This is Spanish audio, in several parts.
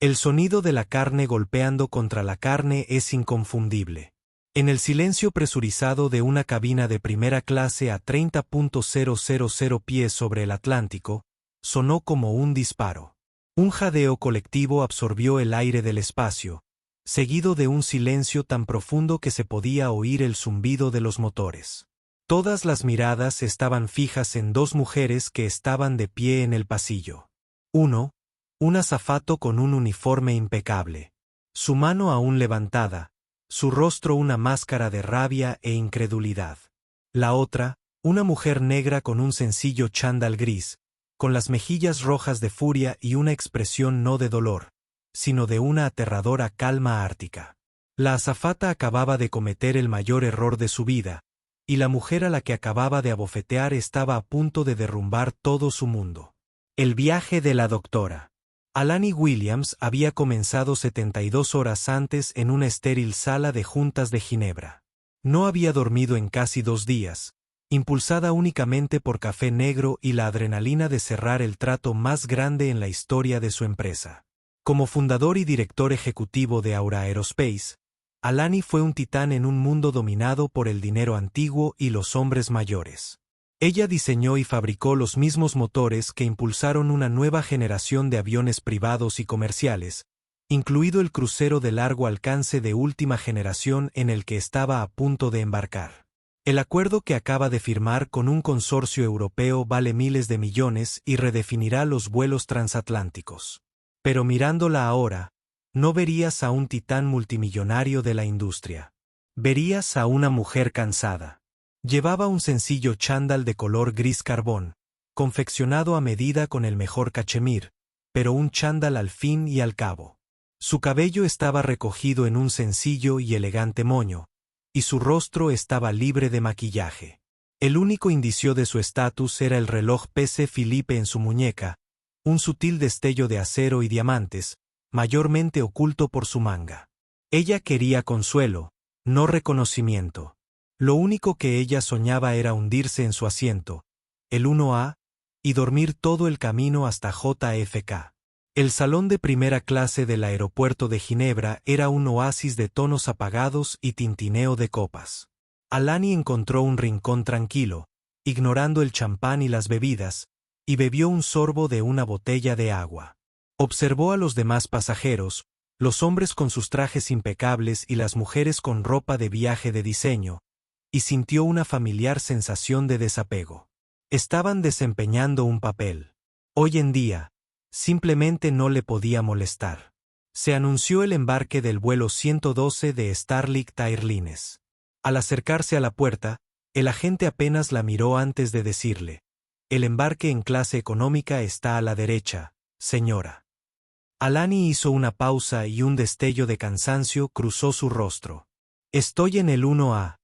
El sonido de la carne golpeando contra la carne es inconfundible. En el silencio presurizado de una cabina de primera clase a 30.000 pies sobre el Atlántico, sonó como un disparo. Un jadeo colectivo absorbió el aire del espacio, seguido de un silencio tan profundo que se podía oír el zumbido de los motores. Todas las miradas estaban fijas en dos mujeres que estaban de pie en el pasillo. Uno, un azafato con un uniforme impecable. Su mano aún levantada, su rostro una máscara de rabia e incredulidad. La otra, una mujer negra con un sencillo chándal gris, con las mejillas rojas de furia y una expresión no de dolor, sino de una aterradora calma ártica. La azafata acababa de cometer el mayor error de su vida, y la mujer a la que acababa de abofetear estaba a punto de derrumbar todo su mundo. El viaje de la doctora. Alani Williams había comenzado 72 horas antes en una estéril sala de juntas de Ginebra. No había dormido en casi 2 días, impulsada únicamente por café negro y la adrenalina de cerrar el trato más grande en la historia de su empresa. Como fundador y director ejecutivo de Aura Aerospace, Alani fue un titán en un mundo dominado por el dinero antiguo y los hombres mayores. Ella diseñó y fabricó los mismos motores que impulsaron una nueva generación de aviones privados y comerciales, incluido el crucero de largo alcance de última generación en el que estaba a punto de embarcar. El acuerdo que acaba de firmar con un consorcio europeo vale miles de millones y redefinirá los vuelos transatlánticos. Pero mirándola ahora, no verías a un titán multimillonario de la industria. Verías a una mujer cansada. Llevaba un sencillo chándal de color gris carbón, confeccionado a medida con el mejor cachemir, pero un chándal al fin y al cabo. Su cabello estaba recogido en un sencillo y elegante moño, y su rostro estaba libre de maquillaje. El único indicio de su estatus era el reloj PC Philippe en su muñeca, un sutil destello de acero y diamantes, mayormente oculto por su manga. Ella quería consuelo, no reconocimiento. Lo único que ella soñaba era hundirse en su asiento, el 1A, y dormir todo el camino hasta JFK. El salón de primera clase del aeropuerto de Ginebra era un oasis de tonos apagados y tintineo de copas. Alani encontró un rincón tranquilo, ignorando el champán y las bebidas, y bebió un sorbo de una botella de agua. Observó a los demás pasajeros, los hombres con sus trajes impecables y las mujeres con ropa de viaje de diseño, y sintió una familiar sensación de desapego. Estaban desempeñando un papel. Hoy en día, simplemente no le podía molestar. Se anunció el embarque del vuelo 112 de Starlink Airlines. Al acercarse a la puerta, el agente apenas la miró antes de decirle: «El embarque en clase económica está a la derecha, señora». Alani hizo una pausa y un destello de cansancio cruzó su rostro. «Estoy en el 1A»,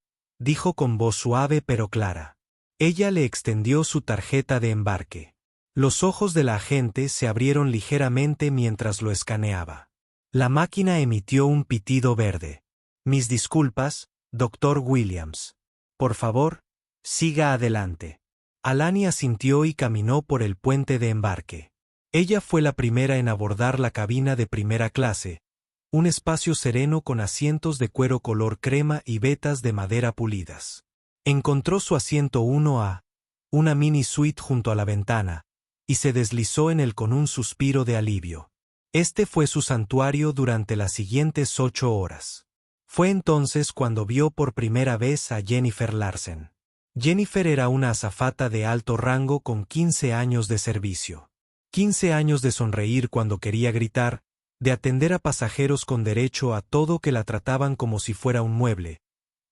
dijo con voz suave pero clara. Ella le extendió su tarjeta de embarque. Los ojos de la agente se abrieron ligeramente mientras lo escaneaba. La máquina emitió un pitido verde. «Mis disculpas, Dr. Williams. Por favor, siga adelante». Alani asintió y caminó por el puente de embarque. Ella fue la primera en abordar la cabina de primera clase, un espacio sereno con asientos de cuero color crema y vetas de madera pulidas. Encontró su asiento 1A, una mini suite junto a la ventana, y se deslizó en él con un suspiro de alivio. Este fue su santuario durante las siguientes 8 horas. Fue entonces cuando vio por primera vez a Jennifer Larsen. Jennifer era una azafata de alto rango con 15 años de servicio. 15 años de sonreír cuando quería gritar, de atender a pasajeros con derecho a todo que la trataban como si fuera un mueble,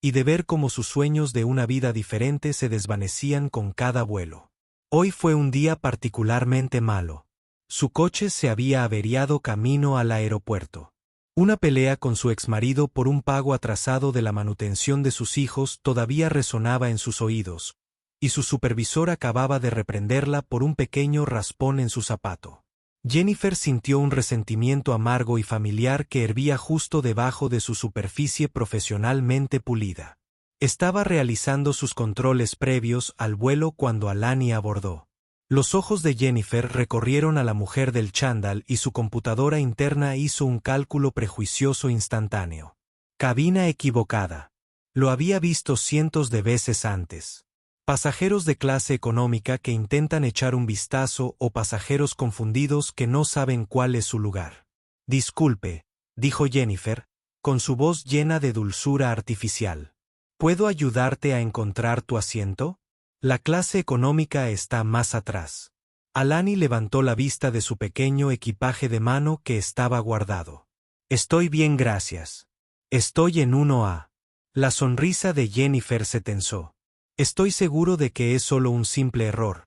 y de ver cómo sus sueños de una vida diferente se desvanecían con cada vuelo. Hoy fue un día particularmente malo. Su coche se había averiado camino al aeropuerto. Una pelea con su exmarido por un pago atrasado de la manutención de sus hijos todavía resonaba en sus oídos, y su supervisor acababa de reprenderla por un pequeño raspón en su zapato. Jennifer sintió un resentimiento amargo y familiar que hervía justo debajo de su superficie profesionalmente pulida. Estaba realizando sus controles previos al vuelo cuando Alani abordó. Los ojos de Jennifer recorrieron a la mujer del chándal y su computadora interna hizo un cálculo prejuicioso instantáneo. Cabina equivocada. Lo había visto cientos de veces antes. Pasajeros de clase económica que intentan echar un vistazo o pasajeros confundidos que no saben cuál es su lugar. Disculpe, dijo Jennifer, con su voz llena de dulzura artificial. ¿Puedo ayudarte a encontrar tu asiento? La clase económica está más atrás. Alani levantó la vista de su pequeño equipaje de mano que estaba guardado. Estoy bien, gracias. Estoy en 1A. La sonrisa de Jennifer se tensó. Estoy seguro de que es solo un simple error,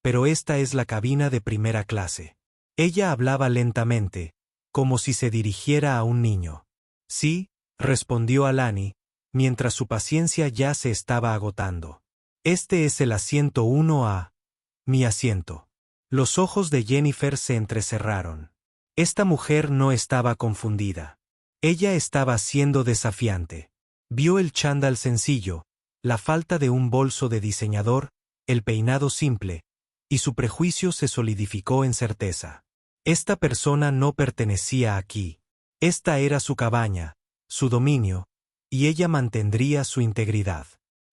pero esta es la cabina de primera clase. Ella hablaba lentamente, como si se dirigiera a un niño. Sí, respondió Alani, mientras su paciencia ya se estaba agotando. Este es el asiento 1A. Mi asiento. Los ojos de Jennifer se entrecerraron. Esta mujer no estaba confundida. Ella estaba siendo desafiante. Vio el chándal sencillo, la falta de un bolso de diseñador, el peinado simple, y su prejuicio se solidificó en certeza. Esta persona no pertenecía aquí. Esta era su cabaña, su dominio, y ella mantendría su integridad.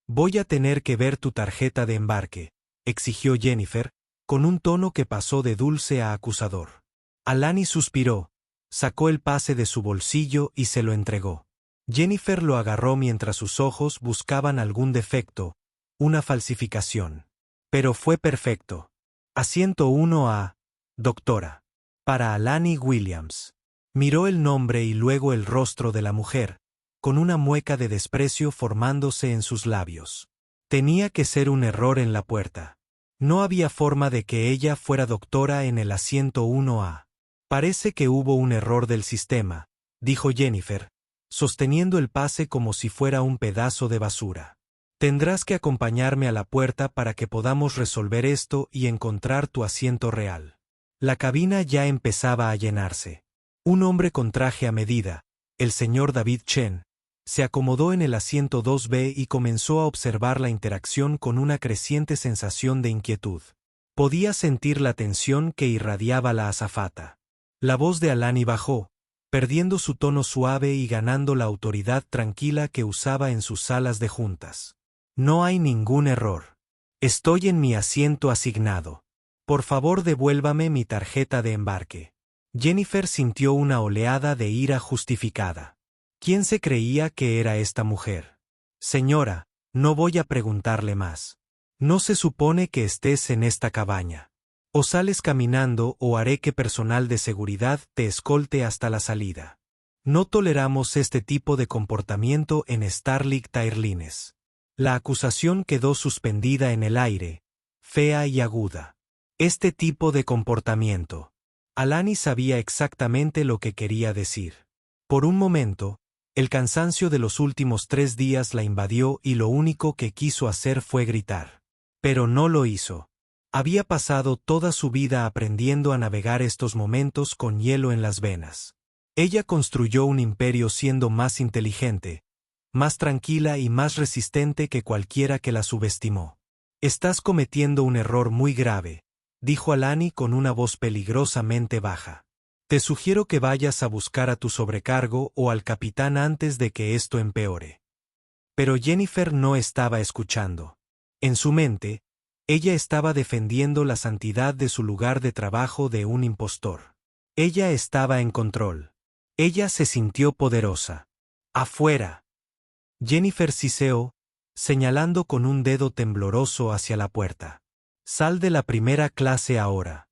Voy a tener que ver tu tarjeta de embarque, exigió Jennifer, con un tono que pasó de dulce a acusador. Alani suspiró, sacó el pase de su bolsillo y se lo entregó. Jennifer lo agarró mientras sus ojos buscaban algún defecto, una falsificación. Pero fue perfecto. Asiento 1A, doctora. Para Alani Williams. Miró el nombre y luego el rostro de la mujer, con una mueca de desprecio formándose en sus labios. Tenía que ser un error en la puerta. No había forma de que ella fuera doctora en el asiento 1A. Parece que hubo un error del sistema, dijo Jennifer, sosteniendo el pase como si fuera un pedazo de basura. Tendrás que acompañarme a la puerta para que podamos resolver esto y encontrar tu asiento real. La cabina ya empezaba a llenarse. Un hombre con traje a medida, el señor David Chen, se acomodó en el asiento 2B y comenzó a observar la interacción con una creciente sensación de inquietud. Podía sentir la tensión que irradiaba la azafata. La voz de Alani bajó, perdiendo su tono suave y ganando la autoridad tranquila que usaba en sus salas de juntas. No hay ningún error. Estoy en mi asiento asignado. Por favor, devuélvame mi tarjeta de embarque. Jennifer sintió una oleada de ira justificada. ¿Quién se creía que era esta mujer? Señora, no voy a preguntarle más. No se supone que estés en esta cabaña. O sales caminando o haré que personal de seguridad te escolte hasta la salida. No toleramos este tipo de comportamiento en Starlink Airlines. La acusación quedó suspendida en el aire, fea y aguda. Este tipo de comportamiento. Alani sabía exactamente lo que quería decir. Por un momento, el cansancio de los últimos 3 días la invadió y lo único que quiso hacer fue gritar. Pero no lo hizo. Había pasado toda su vida aprendiendo a navegar estos momentos con hielo en las venas. Ella construyó un imperio siendo más inteligente, más tranquila y más resistente que cualquiera que la subestimó. Estás cometiendo un error muy grave, dijo Alani con una voz peligrosamente baja. Te sugiero que vayas a buscar a tu sobrecargo o al capitán antes de que esto empeore. Pero Jennifer no estaba escuchando. En su mente, ella estaba defendiendo la santidad de su lugar de trabajo de un impostor. Ella estaba en control. Ella se sintió poderosa. ¡Afuera! Jennifer siseó, señalando con un dedo tembloroso hacia la puerta. Sal de la primera clase ahora.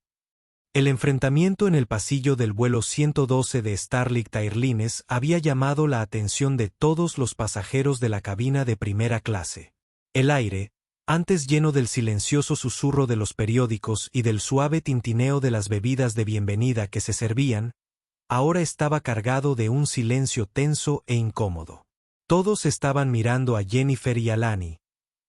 El enfrentamiento en el pasillo del vuelo 112 de Starlink Airlines había llamado la atención de todos los pasajeros de la cabina de primera clase. El aire, antes lleno del silencioso susurro de los periódicos y del suave tintineo de las bebidas de bienvenida que se servían, ahora estaba cargado de un silencio tenso e incómodo. Todos estaban mirando a Jennifer y Alani,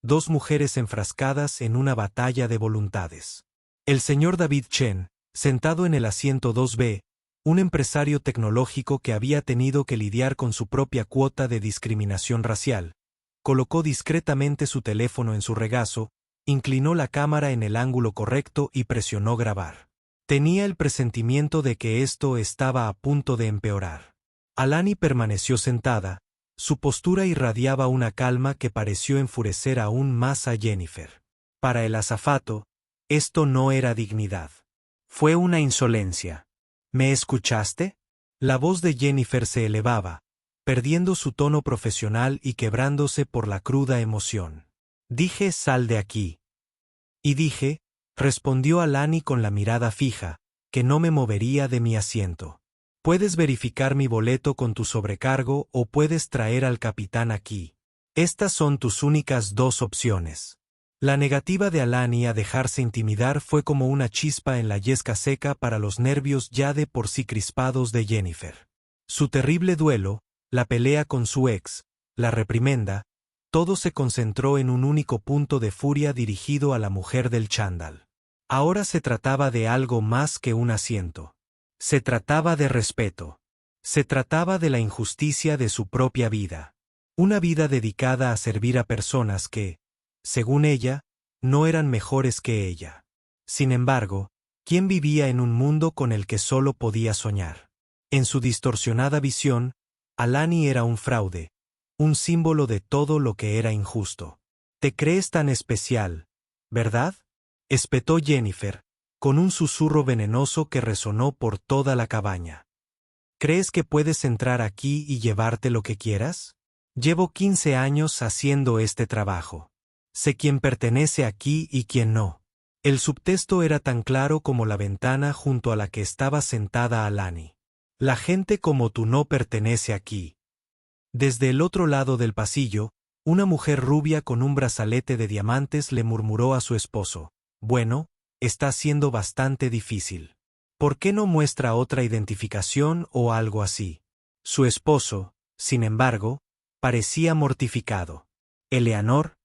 dos mujeres enfrascadas en una batalla de voluntades. El señor David Chen, sentado en el asiento 2B, un empresario tecnológico que había tenido que lidiar con su propia cuota de discriminación racial, colocó discretamente su teléfono en su regazo, inclinó la cámara en el ángulo correcto y presionó grabar. Tenía el presentimiento de que esto estaba a punto de empeorar. Alani permaneció sentada, su postura irradiaba una calma que pareció enfurecer aún más a Jennifer. Para el azafato, esto no era dignidad. Fue una insolencia. ¿Me escuchaste? La voz de Jennifer se elevaba, perdiendo su tono profesional y quebrándose por la cruda emoción. Dije, sal de aquí. Y dije, respondió Alani con la mirada fija, que no me movería de mi asiento. Puedes verificar mi boleto con tu sobrecargo o puedes traer al capitán aquí. Estas son tus únicas dos opciones. La negativa de Alani a dejarse intimidar fue como una chispa en la yesca seca para los nervios ya de por sí crispados de Jennifer. Su terrible duelo, la pelea con su ex, la reprimenda, todo se concentró en un único punto de furia dirigido a la mujer del chándal. Ahora se trataba de algo más que un asiento. Se trataba de respeto. Se trataba de la injusticia de su propia vida. Una vida dedicada a servir a personas que, según ella, no eran mejores que ella. Sin embargo, ¿quién vivía en un mundo con el que solo podía soñar? En su distorsionada visión, Alani era un fraude, un símbolo de todo lo que era injusto. Te crees tan especial, ¿verdad? Espetó Jennifer, con un susurro venenoso que resonó por toda la cabaña. ¿Crees que puedes entrar aquí y llevarte lo que quieras? Llevo 15 años haciendo este trabajo. Sé quién pertenece aquí y quién no. El subtexto era tan claro como la ventana junto a la que estaba sentada Alani. La gente como tú no pertenece aquí. Desde el otro lado del pasillo, una mujer rubia con un brazalete de diamantes le murmuró a su esposo: bueno, está siendo bastante difícil. ¿Por qué no muestra otra identificación o algo así? Su esposo, sin embargo, parecía mortificado. Eleanor,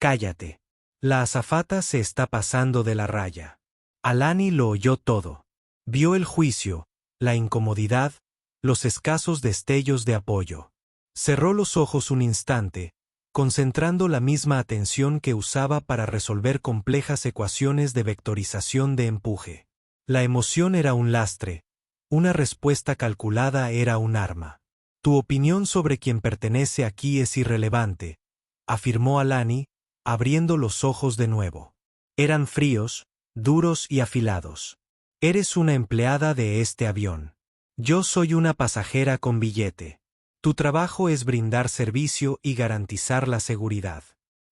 cállate. La azafata se está pasando de la raya. Alani lo oyó todo. Vio el juicio, la incomodidad, los escasos destellos de apoyo. Cerró los ojos un instante, concentrando la misma atención que usaba para resolver complejas ecuaciones de vectorización de empuje. La emoción era un lastre, una respuesta calculada era un arma. Tu opinión sobre quien pertenece aquí es irrelevante, afirmó Alani, abriendo los ojos de nuevo. Eran fríos, duros y afilados. Eres una empleada de este avión. Yo soy una pasajera con billete. Tu trabajo es brindar servicio y garantizar la seguridad.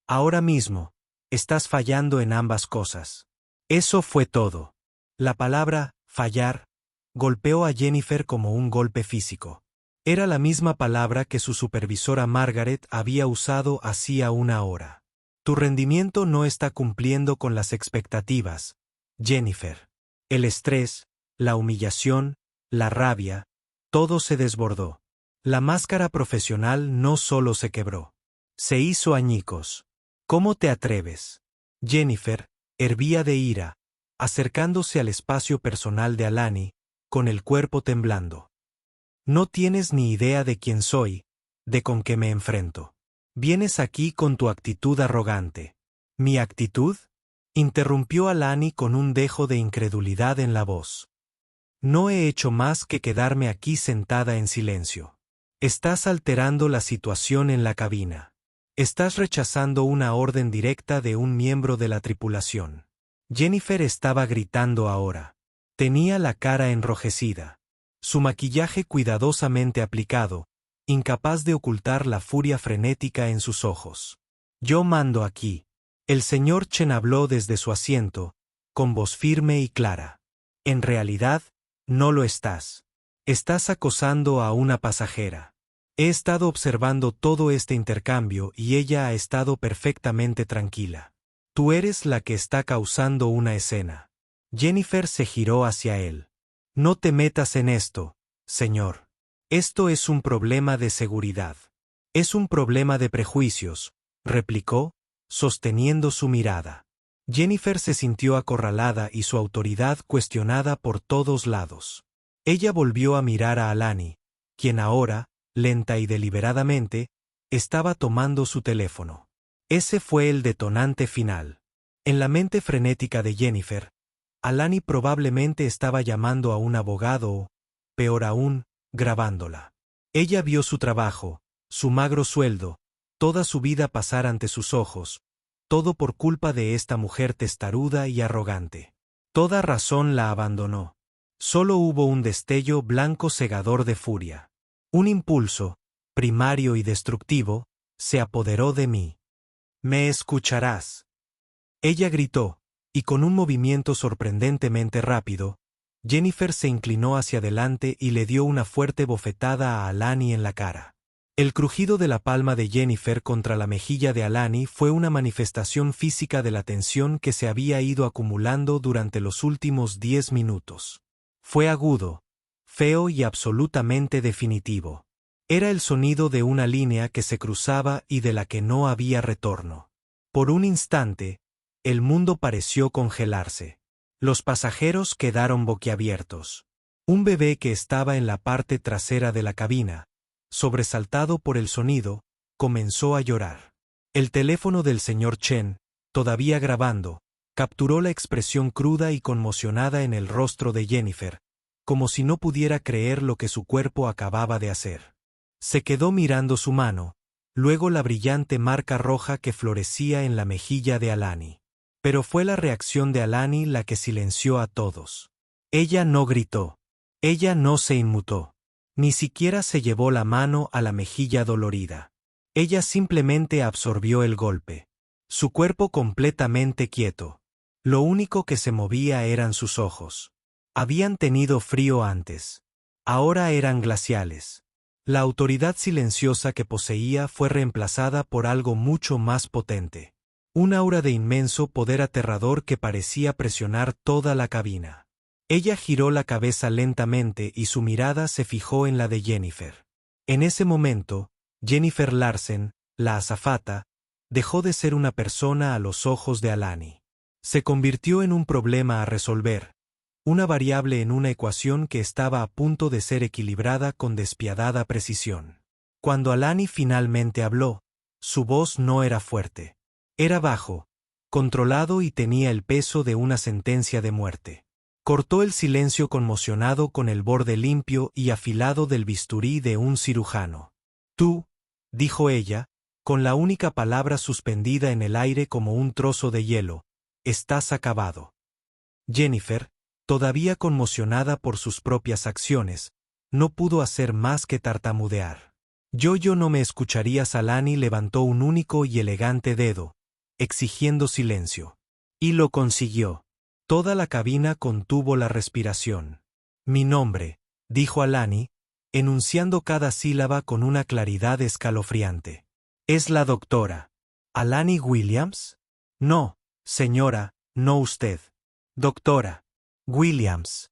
Ahora mismo, estás fallando en ambas cosas. Eso fue todo. La palabra, fallar, golpeó a Jennifer como un golpe físico. Era la misma palabra que su supervisora Margaret había usado hacía una hora. Tu rendimiento no está cumpliendo con las expectativas, Jennifer. El estrés, la humillación, la rabia, todo se desbordó. La máscara profesional no solo se quebró. Se hizo añicos. ¿Cómo te atreves? Jennifer hervía de ira, acercándose al espacio personal de Alani, con el cuerpo temblando. No tienes ni idea de quién soy, de con qué me enfrento. Vienes aquí con tu actitud arrogante. ¿Mi actitud? Interrumpió Alani con un dejo de incredulidad en la voz. No he hecho más que quedarme aquí sentada en silencio. Estás alterando la situación en la cabina. Estás rechazando una orden directa de un miembro de la tripulación. Jennifer estaba gritando ahora. Tenía la cara enrojecida. Su maquillaje cuidadosamente aplicado, incapaz de ocultar la furia frenética en sus ojos. Yo mando aquí. El señor Chen habló desde su asiento, con voz firme y clara. En realidad, no lo estás. Estás acosando a una pasajera. He estado observando todo este intercambio y ella ha estado perfectamente tranquila. Tú eres la que está causando una escena. Jennifer se giró hacia él. No te metas en esto, señor. Esto es un problema de seguridad. Es un problema de prejuicios, replicó, sosteniendo su mirada. Jennifer se sintió acorralada y su autoridad cuestionada por todos lados. Ella volvió a mirar a Alani, quien ahora, lenta y deliberadamente, estaba tomando su teléfono. Ese fue el detonante final. En la mente frenética de Jennifer, Alani probablemente estaba llamando a un abogado o, peor aún, grabándola. Ella vio su trabajo, su magro sueldo, toda su vida pasar ante sus ojos, todo por culpa de esta mujer testaruda y arrogante. Toda razón la abandonó. Solo hubo un destello blanco cegador de furia. Un impulso, primario y destructivo, se apoderó de mí. «¿Me escucharás?». Ella gritó, y con un movimiento sorprendentemente rápido, Jennifer se inclinó hacia adelante y le dio una fuerte bofetada a Alani en la cara. El crujido de la palma de Jennifer contra la mejilla de Alani fue una manifestación física de la tensión que se había ido acumulando durante los últimos 10 minutos. Fue agudo, feo y absolutamente definitivo. Era el sonido de una línea que se cruzaba y de la que no había retorno. Por un instante, el mundo pareció congelarse. Los pasajeros quedaron boquiabiertos. Un bebé que estaba en la parte trasera de la cabina, sobresaltado por el sonido, comenzó a llorar. El teléfono del señor Chen, todavía grabando, capturó la expresión cruda y conmocionada en el rostro de Jennifer, como si no pudiera creer lo que su cuerpo acababa de hacer. Se quedó mirando su mano, luego la brillante marca roja que florecía en la mejilla de Alani. Pero fue la reacción de Alani la que silenció a todos. Ella no gritó. Ella no se inmutó. Ni siquiera se llevó la mano a la mejilla dolorida. Ella simplemente absorbió el golpe. Su cuerpo completamente quieto. Lo único que se movía eran sus ojos. Habían tenido frío antes. Ahora eran glaciales. La autoridad silenciosa que poseía fue reemplazada por algo mucho más potente. Un aura de inmenso poder aterrador que parecía presionar toda la cabina. Ella giró la cabeza lentamente y su mirada se fijó en la de Jennifer. En ese momento, Jennifer Larsen, la azafata, dejó de ser una persona a los ojos de Alani. Se convirtió en un problema a resolver, una variable en una ecuación que estaba a punto de ser equilibrada con despiadada precisión. Cuando Alani finalmente habló, su voz no era fuerte. Era bajo, controlado y tenía el peso de una sentencia de muerte. Cortó el silencio conmocionado con el borde limpio y afilado del bisturí de un cirujano. «Tú», dijo ella, con la única palabra suspendida en el aire como un trozo de hielo, «estás acabado». Jennifer, todavía conmocionada por sus propias acciones, no pudo hacer más que tartamudear. Yo no me escucharías». Alani levantó un único y elegante dedo, exigiendo silencio. Y lo consiguió. Toda la cabina contuvo la respiración. «Mi nombre», dijo Alani, enunciando cada sílaba con una claridad escalofriante. «Es la doctora. ¿Alani Williams?» «No, señora, no usted. Doctora Williams».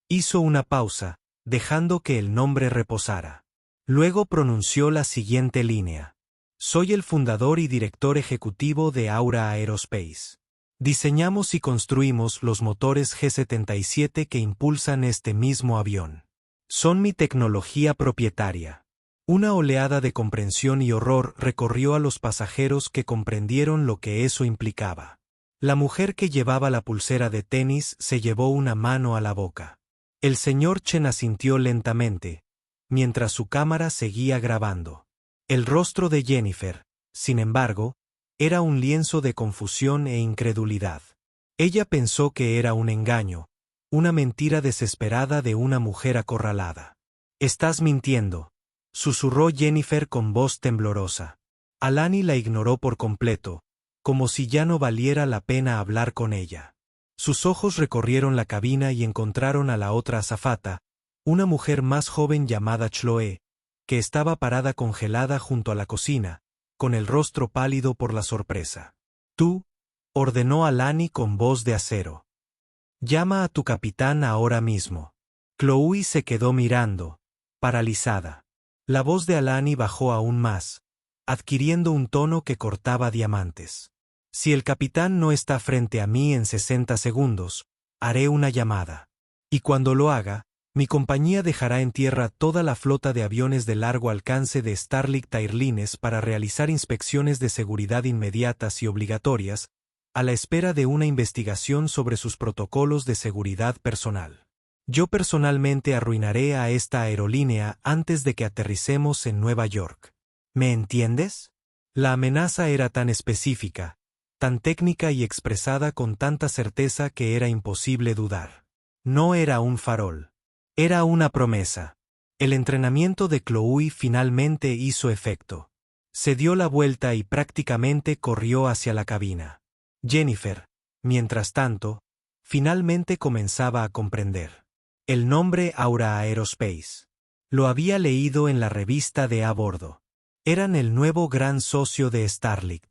Hizo una pausa, dejando que el nombre reposara. Luego pronunció la siguiente línea. «Soy el fundador y director ejecutivo de Aura Aerospace. Diseñamos y construimos los motores G-77 que impulsan este mismo avión. Son mi tecnología propietaria». Una oleada de comprensión y horror recorrió a los pasajeros que comprendieron lo que eso implicaba. La mujer que llevaba la pulsera de tenis se llevó una mano a la boca. El señor Chen asintió lentamente, mientras su cámara seguía grabando. El rostro de Jennifer, sin embargo, era un lienzo de confusión e incredulidad. Ella pensó que era un engaño, una mentira desesperada de una mujer acorralada. «Estás mintiendo», susurró Jennifer con voz temblorosa. Alani la ignoró por completo, como si ya no valiera la pena hablar con ella. Sus ojos recorrieron la cabina y encontraron a la otra azafata, una mujer más joven llamada Chloe, que estaba parada congelada junto a la cocina, con el rostro pálido por la sorpresa. «Tú», ordenó Alani con voz de acero. «Llama a tu capitán ahora mismo». Chloe se quedó mirando, paralizada. La voz de Alani bajó aún más, adquiriendo un tono que cortaba diamantes. «Si el capitán no está frente a mí en 60 segundos, haré una llamada. Y cuando lo haga, mi compañía dejará en tierra toda la flota de aviones de largo alcance de Starlink Airlines para realizar inspecciones de seguridad inmediatas y obligatorias, a la espera de una investigación sobre sus protocolos de seguridad personal. Yo personalmente arruinaré a esta aerolínea antes de que aterricemos en Nueva York. ¿Me entiendes? La amenaza era tan específica, tan técnica y expresada con tanta certeza que era imposible dudar. No era un farol. Era una promesa. El entrenamiento de Chloe finalmente hizo efecto. Se dio la vuelta y prácticamente corrió hacia la cabina. Jennifer, mientras tanto, finalmente comenzaba a comprender. El nombre Aura Aerospace. Lo había leído en la revista de a bordo. Eran el nuevo gran socio de Starlink.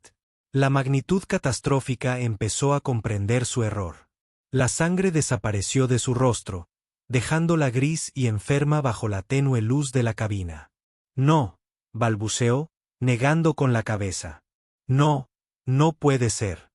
La magnitud catastrófica empezó a comprender su error. La sangre desapareció de su rostro, dejándola gris y enferma bajo la tenue luz de la cabina. No, balbuceó, negando con la cabeza. No, no puede ser.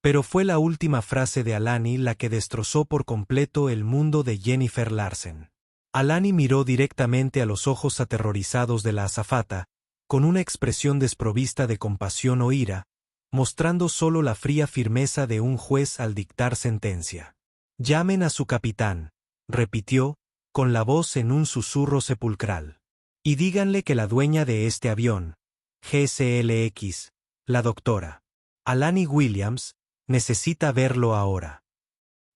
Pero fue la última frase de Alani la que destrozó por completo el mundo de Jennifer Larsen. Alani miró directamente a los ojos aterrorizados de la azafata, con una expresión desprovista de compasión o ira, mostrando solo la fría firmeza de un juez al dictar sentencia. «Llamen a su capitán», repitió, con la voz en un susurro sepulcral. «Y díganle que la dueña de este avión, GSLX, la doctora Alani Williams, necesita verlo ahora».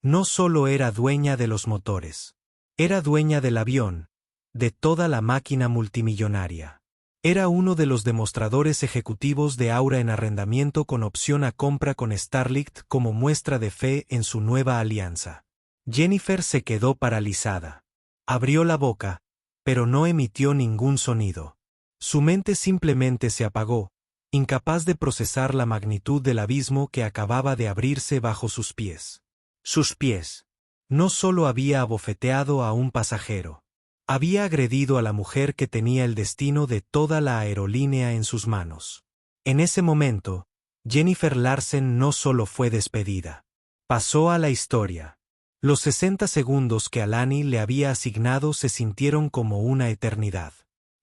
No solo era dueña de los motores. Era dueña del avión, de toda la máquina multimillonaria. Era uno de los demostradores ejecutivos de Aura en arrendamiento con opción a compra con Starlink como muestra de fe en su nueva alianza. Jennifer se quedó paralizada. Abrió la boca, pero no emitió ningún sonido. Su mente simplemente se apagó, incapaz de procesar la magnitud del abismo que acababa de abrirse bajo sus pies. Sus pies. No solo había abofeteado a un pasajero. Había agredido a la mujer que tenía el destino de toda la aerolínea en sus manos. En ese momento, Jennifer Larsen no solo fue despedida. Pasó a la historia. Los 60 segundos que Alani le había asignado se sintieron como una eternidad.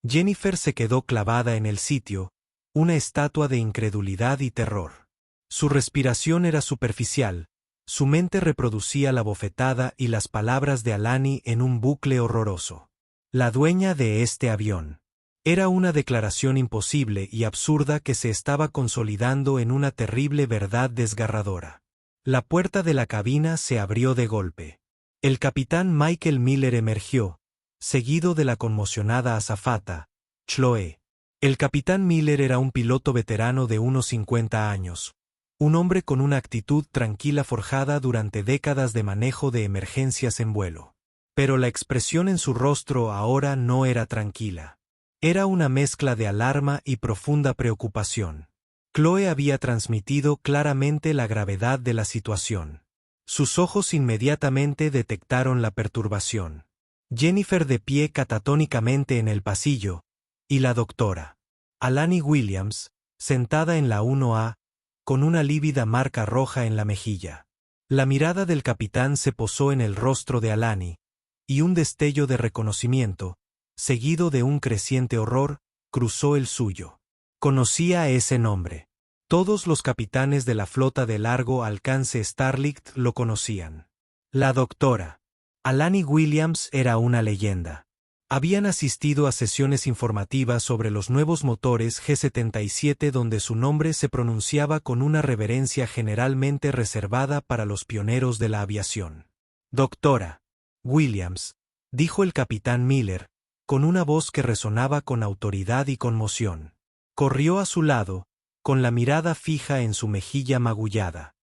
Jennifer se quedó clavada en el sitio, una estatua de incredulidad y terror. Su respiración era superficial, su mente reproducía la bofetada y las palabras de Alani en un bucle horroroso. La dueña de este avión. Era una declaración imposible y absurda que se estaba consolidando en una terrible verdad desgarradora. La puerta de la cabina se abrió de golpe. El capitán Michael Miller emergió, seguido de la conmocionada azafata, Chloe. El capitán Miller era un piloto veterano de unos 50 años. Un hombre con una actitud tranquila forjada durante décadas de manejo de emergencias en vuelo. Pero la expresión en su rostro ahora no era tranquila. Era una mezcla de alarma y profunda preocupación. Chloe había transmitido claramente la gravedad de la situación. Sus ojos inmediatamente detectaron la perturbación. Jennifer de pie catatónicamente en el pasillo, y la doctora Alani Williams, sentada en la 1A, con una lívida marca roja en la mejilla. La mirada del capitán se posó en el rostro de Alani, y un destello de reconocimiento, seguido de un creciente horror, cruzó el suyo. Conocía ese nombre. Todos los capitanes de la flota de largo alcance Starlink lo conocían. La doctora Alani Williams era una leyenda. Habían asistido a sesiones informativas sobre los nuevos motores G-77 donde su nombre se pronunciaba con una reverencia generalmente reservada para los pioneros de la aviación. Doctora Williams, dijo el capitán Miller, con una voz que resonaba con autoridad y conmoción. Corrió a su lado, con la mirada fija en su mejilla magullada.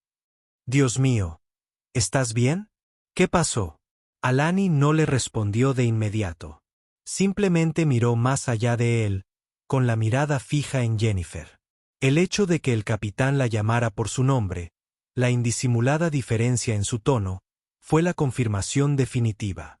«Dios mío, ¿estás bien? ¿Qué pasó?» Alani no le respondió de inmediato. Simplemente miró más allá de él, con la mirada fija en Jennifer. El hecho de que el capitán la llamara por su nombre, la indisimulada diferencia en su tono, fue la confirmación definitiva.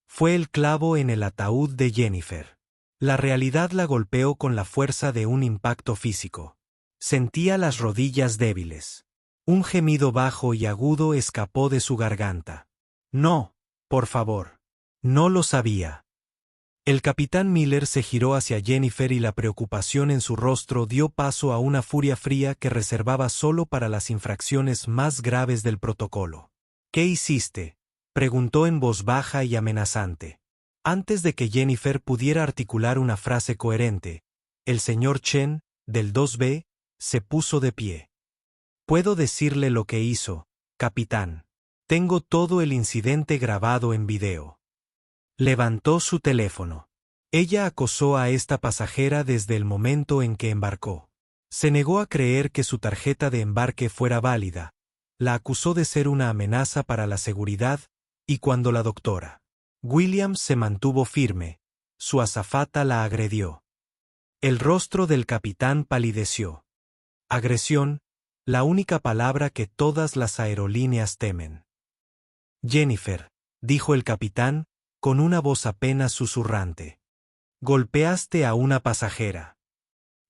Fue el clavo en el ataúd de Jennifer. La realidad la golpeó con la fuerza de un impacto físico. Sentía las rodillas débiles. Un gemido bajo y agudo escapó de su garganta. «No, por favor. No lo sabía». El capitán Miller se giró hacia Jennifer y la preocupación en su rostro dio paso a una furia fría que reservaba solo para las infracciones más graves del protocolo. ¿Qué hiciste?, preguntó en voz baja y amenazante. Antes de que Jennifer pudiera articular una frase coherente, el señor Chen, del 2B, se puso de pie. Puedo decirle lo que hizo, capitán. Tengo todo el incidente grabado en video. Levantó su teléfono. Ella acosó a esta pasajera desde el momento en que embarcó. Se negó a creer que su tarjeta de embarque fuera válida. La acusó de ser una amenaza para la seguridad, y cuando la doctora Williams se mantuvo firme, su azafata la agredió. El rostro del capitán palideció. Agresión, la única palabra que todas las aerolíneas temen. Jennifer, dijo el capitán, con una voz apenas susurrante. Golpeaste a una pasajera.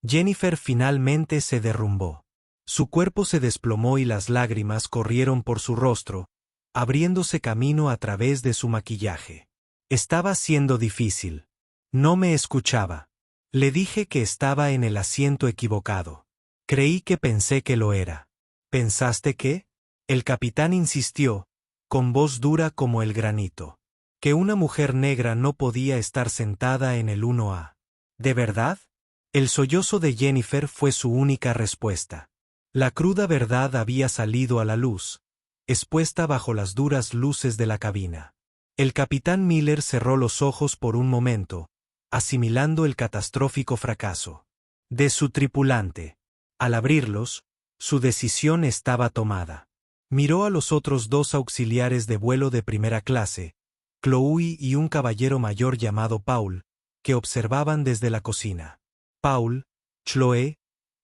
Jennifer finalmente se derrumbó. Su cuerpo se desplomó y las lágrimas corrieron por su rostro, abriéndose camino a través de su maquillaje. Estaba siendo difícil. No me escuchaba. Le dije que estaba en el asiento equivocado. Creí que pensé que lo era. ¿Pensaste qué? El capitán insistió, con voz dura como el granito. Que una mujer negra no podía estar sentada en el 1A. ¿De verdad? El sollozo de Jennifer fue su única respuesta. La cruda verdad había salido a la luz, expuesta bajo las duras luces de la cabina. El capitán Miller cerró los ojos por un momento, asimilando el catastrófico fracaso de su tripulante. Al abrirlos, su decisión estaba tomada. Miró a los otros dos auxiliares de vuelo de primera clase, Chloe y un caballero mayor llamado Paul, que observaban desde la cocina. Paul, Chloe,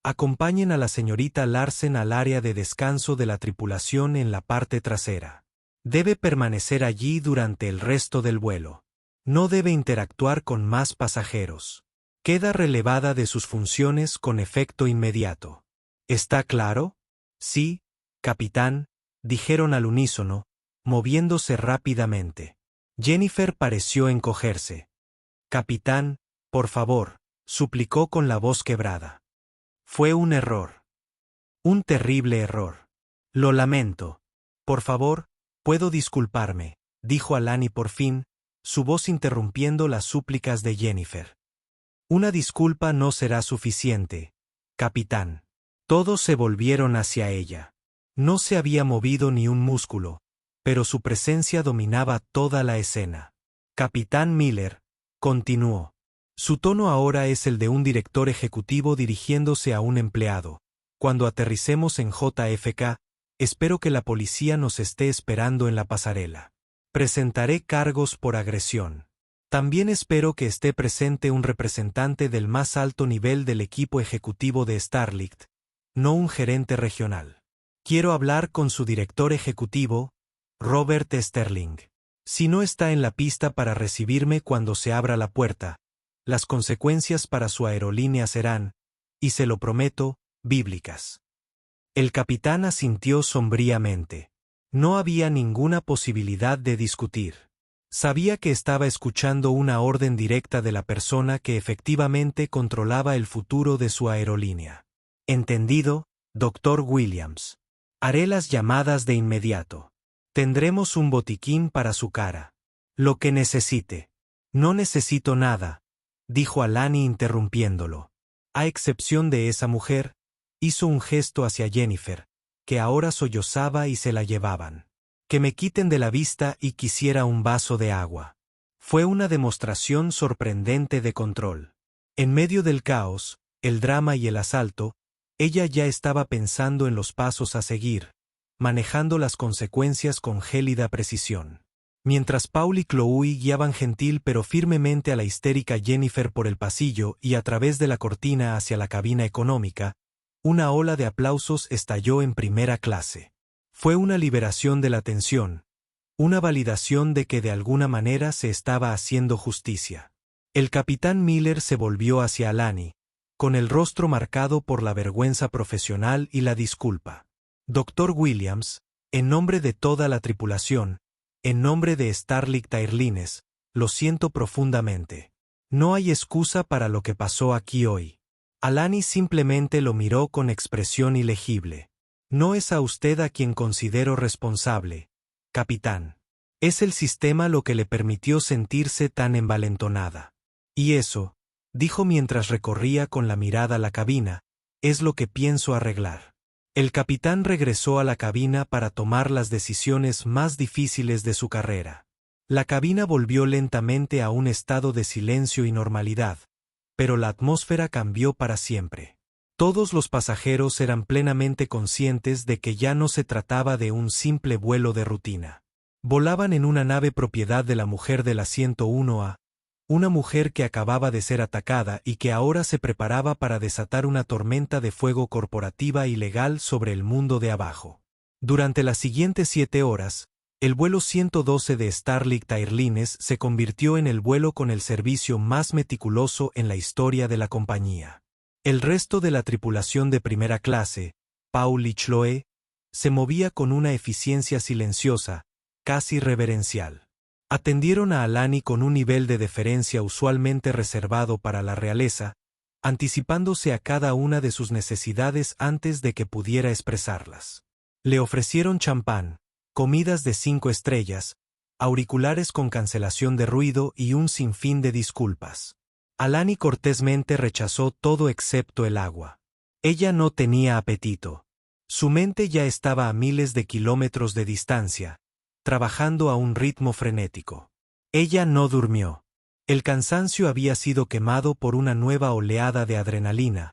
acompañen a la señorita Larsen al área de descanso de la tripulación en la parte trasera. Debe permanecer allí durante el resto del vuelo. No debe interactuar con más pasajeros. Queda relevada de sus funciones con efecto inmediato. ¿Está claro? Sí, capitán, dijeron al unísono, moviéndose rápidamente. Jennifer pareció encogerse. Capitán, por favor, suplicó con la voz quebrada. Fue un error. Un terrible error. Lo lamento. Por favor, puedo disculparme, dijo Alani por fin, su voz interrumpiendo las súplicas de Jennifer. Una disculpa no será suficiente, capitán. Todos se volvieron hacia ella. No se había movido ni un músculo, pero su presencia dominaba toda la escena. Capitán Miller, continuó. Su tono ahora es el de un director ejecutivo dirigiéndose a un empleado. Cuando aterricemos en JFK, espero que la policía nos esté esperando en la pasarela. Presentaré cargos por agresión. También espero que esté presente un representante del más alto nivel del equipo ejecutivo de Starlight, no un gerente regional. Quiero hablar con su director ejecutivo, Robert Sterling. Si no está en la pista para recibirme cuando se abra la puerta, las consecuencias para su aerolínea serán, y se lo prometo, bíblicas. El capitán asintió sombríamente. No había ninguna posibilidad de discutir. Sabía que estaba escuchando una orden directa de la persona que efectivamente controlaba el futuro de su aerolínea. Entendido, Dr. Williams. Haré las llamadas de inmediato. Tendremos un botiquín para su cara. Lo que necesite. No necesito nada, dijo Alani interrumpiéndolo. A excepción de esa mujer, hizo un gesto hacia Jennifer, que ahora sollozaba y se la llevaban. Que me quiten de la vista y quisiera un vaso de agua. Fue una demostración sorprendente de control. En medio del caos, el drama y el asalto, ella ya estaba pensando en los pasos a seguir, manejando las consecuencias con gélida precisión. Mientras Paul y Chloe guiaban gentil pero firmemente a la histérica Jennifer por el pasillo y a través de la cortina hacia la cabina económica, una ola de aplausos estalló en primera clase. Fue una liberación de la tensión, una validación de que de alguna manera se estaba haciendo justicia. El capitán Miller se volvió hacia Alani, con el rostro marcado por la vergüenza profesional y la disculpa. Dr. Williams, en nombre de toda la tripulación, en nombre de Starlight Airlines, lo siento profundamente. No hay excusa para lo que pasó aquí hoy. Alani simplemente lo miró con expresión ilegible. No es a usted a quien considero responsable, capitán. Es el sistema lo que le permitió sentirse tan envalentonada. Y eso, dijo mientras recorría con la mirada la cabina, es lo que pienso arreglar. El capitán regresó a la cabina para tomar las decisiones más difíciles de su carrera. La cabina volvió lentamente a un estado de silencio y normalidad, pero la atmósfera cambió para siempre. Todos los pasajeros eran plenamente conscientes de que ya no se trataba de un simple vuelo de rutina. Volaban en una nave propiedad de la mujer del asiento 1A, una mujer que acababa de ser atacada y que ahora se preparaba para desatar una tormenta de fuego corporativa y legal sobre el mundo de abajo. Durante las siguientes 7 horas, el vuelo 112 de Starlink Airlines se convirtió en el vuelo con el servicio más meticuloso en la historia de la compañía. El resto de la tripulación de primera clase, Paul y Chloe, se movía con una eficiencia silenciosa, casi reverencial. Atendieron a Alani con un nivel de deferencia usualmente reservado para la realeza, anticipándose a cada una de sus necesidades antes de que pudiera expresarlas. Le ofrecieron champán, comidas de 5 estrellas, auriculares con cancelación de ruido y un sinfín de disculpas. Alani cortésmente rechazó todo excepto el agua. Ella no tenía apetito. Su mente ya estaba a miles de kilómetros de distancia, trabajando a un ritmo frenético. Ella no durmió. El cansancio había sido quemado por una nueva oleada de adrenalina,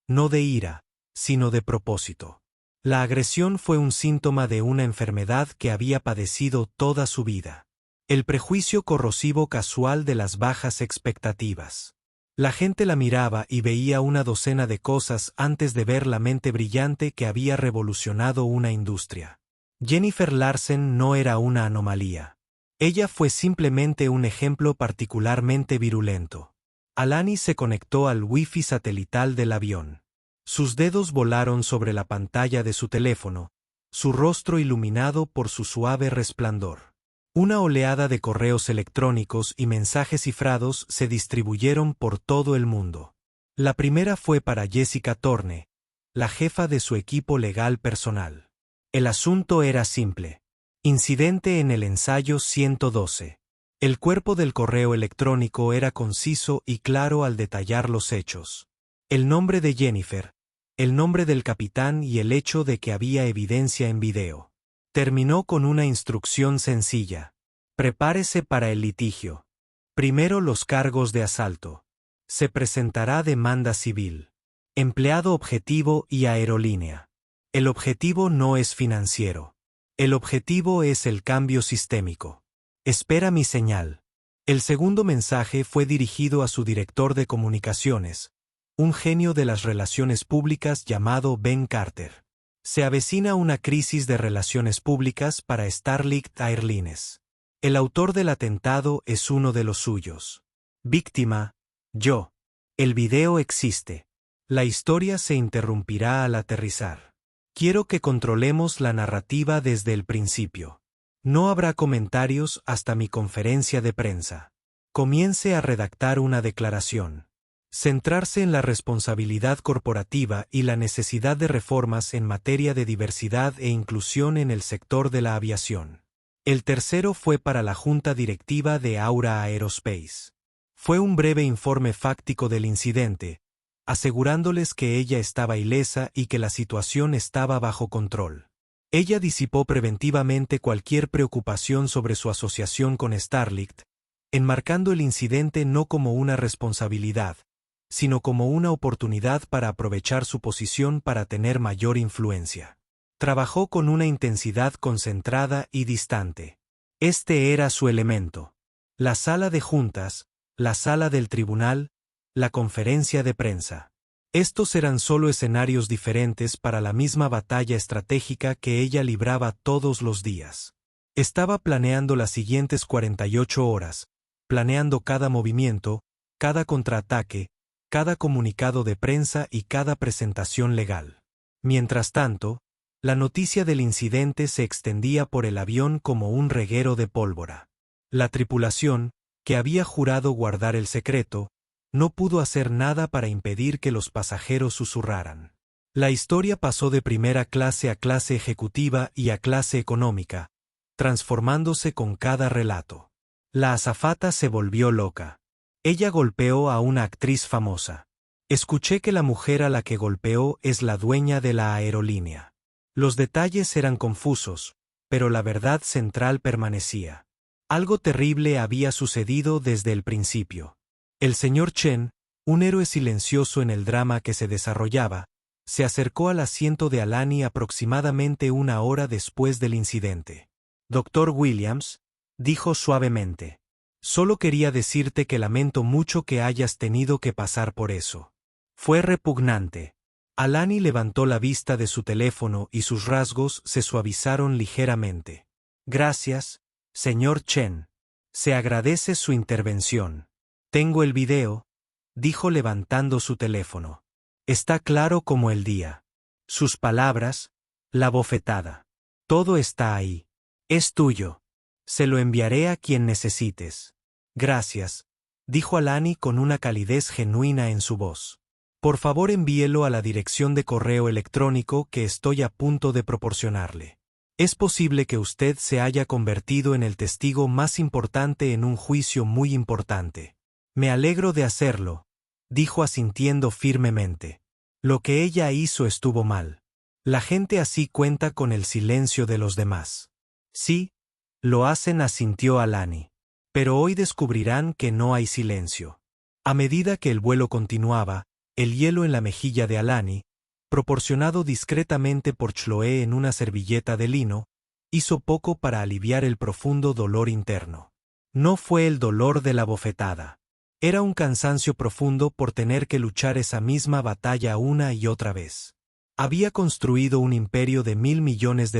no de ira, sino de propósito. La agresión fue un síntoma de una enfermedad que había padecido toda su vida. El prejuicio corrosivo casual de las bajas expectativas. La gente la miraba y veía una docena de cosas antes de ver la mente brillante que había revolucionado una industria. Jennifer Larsen no era una anomalía. Ella fue simplemente un ejemplo particularmente virulento. Alani se conectó al wifi satelital del avión. Sus dedos volaron sobre la pantalla de su teléfono, su rostro iluminado por su suave resplandor. Una oleada de correos electrónicos y mensajes cifrados se distribuyeron por todo el mundo. La primera fue para Jessica Thorne, la jefa de su equipo legal personal. El asunto era simple. Incidente en el ensayo 112. El cuerpo del correo electrónico era conciso y claro al detallar los hechos. El nombre de Jennifer, el nombre del capitán y el hecho de que había evidencia en video. Terminó con una instrucción sencilla. Prepárese para el litigio. Primero los cargos de asalto. Se presentará demanda civil. Empleado objetivo y aerolínea. El objetivo no es financiero. El objetivo es el cambio sistémico. Espera mi señal. El segundo mensaje fue dirigido a su director de comunicaciones, un genio de las relaciones públicas llamado Ben Carter. Se avecina una crisis de relaciones públicas para Starlink Airlines. El autor del atentado es uno de los suyos. Víctima, yo. El video existe. La historia se interrumpirá al aterrizar. Quiero que controlemos la narrativa desde el principio. No habrá comentarios hasta mi conferencia de prensa. Comience a redactar una declaración. Centrarse en la responsabilidad corporativa y la necesidad de reformas en materia de diversidad e inclusión en el sector de la aviación. El tercero fue para la junta directiva de Aura Aerospace. Fue un breve informe fáctico del incidente, asegurándoles que ella estaba ilesa y que la situación estaba bajo control. Ella disipó preventivamente cualquier preocupación sobre su asociación con Starlink, enmarcando el incidente no como una responsabilidad, sino como una oportunidad para aprovechar su posición para tener mayor influencia. Trabajó con una intensidad concentrada y distante. Este era su elemento. La sala de juntas, la sala del tribunal, la conferencia de prensa. Estos eran solo escenarios diferentes para la misma batalla estratégica que ella libraba todos los días. Estaba planeando las siguientes 48 horas, planeando cada movimiento, cada contraataque, cada comunicado de prensa y cada presentación legal. Mientras tanto, la noticia del incidente se extendía por el avión como un reguero de pólvora. La tripulación, que había jurado guardar el secreto, no pudo hacer nada para impedir que los pasajeros susurraran. La historia pasó de primera clase a clase ejecutiva y a clase económica, transformándose con cada relato. La azafata se volvió loca. Ella golpeó a una actriz famosa. Escuché que la mujer a la que golpeó es la dueña de la aerolínea. Los detalles eran confusos, pero la verdad central permanecía. Algo terrible había sucedido desde el principio. El señor Chen, un héroe silencioso en el drama que se desarrollaba, se acercó al asiento de Alani aproximadamente una hora después del incidente. «Dr. Williams», dijo suavemente, «solo quería decirte que lamento mucho que hayas tenido que pasar por eso. Fue repugnante». Alani levantó la vista de su teléfono y sus rasgos se suavizaron ligeramente. «Gracias, señor Chen. Se agradece su intervención. Tengo el video», dijo levantando su teléfono. «Está claro como el día. Sus palabras, la bofetada. Todo está ahí. Es tuyo. Se lo enviaré a quien necesites». «Gracias», dijo Alani con una calidez genuina en su voz. «Por favor envíelo a la dirección de correo electrónico que estoy a punto de proporcionarle. Es posible que usted se haya convertido en el testigo más importante en un juicio muy importante». «Me alegro de hacerlo», dijo asintiendo firmemente. «Lo que ella hizo estuvo mal. La gente así cuenta con el silencio de los demás». «Sí, lo hacen», asintió Alani. «Pero hoy descubrirán que no hay silencio». A medida que el vuelo continuaba, el hielo en la mejilla de Alani, proporcionado discretamente por Chloe en una servilleta de lino, hizo poco para aliviar el profundo dolor interno. No fue el dolor de la bofetada. Era un cansancio profundo por tener que luchar esa misma batalla una y otra vez. Había construido un imperio de $1.000 millones,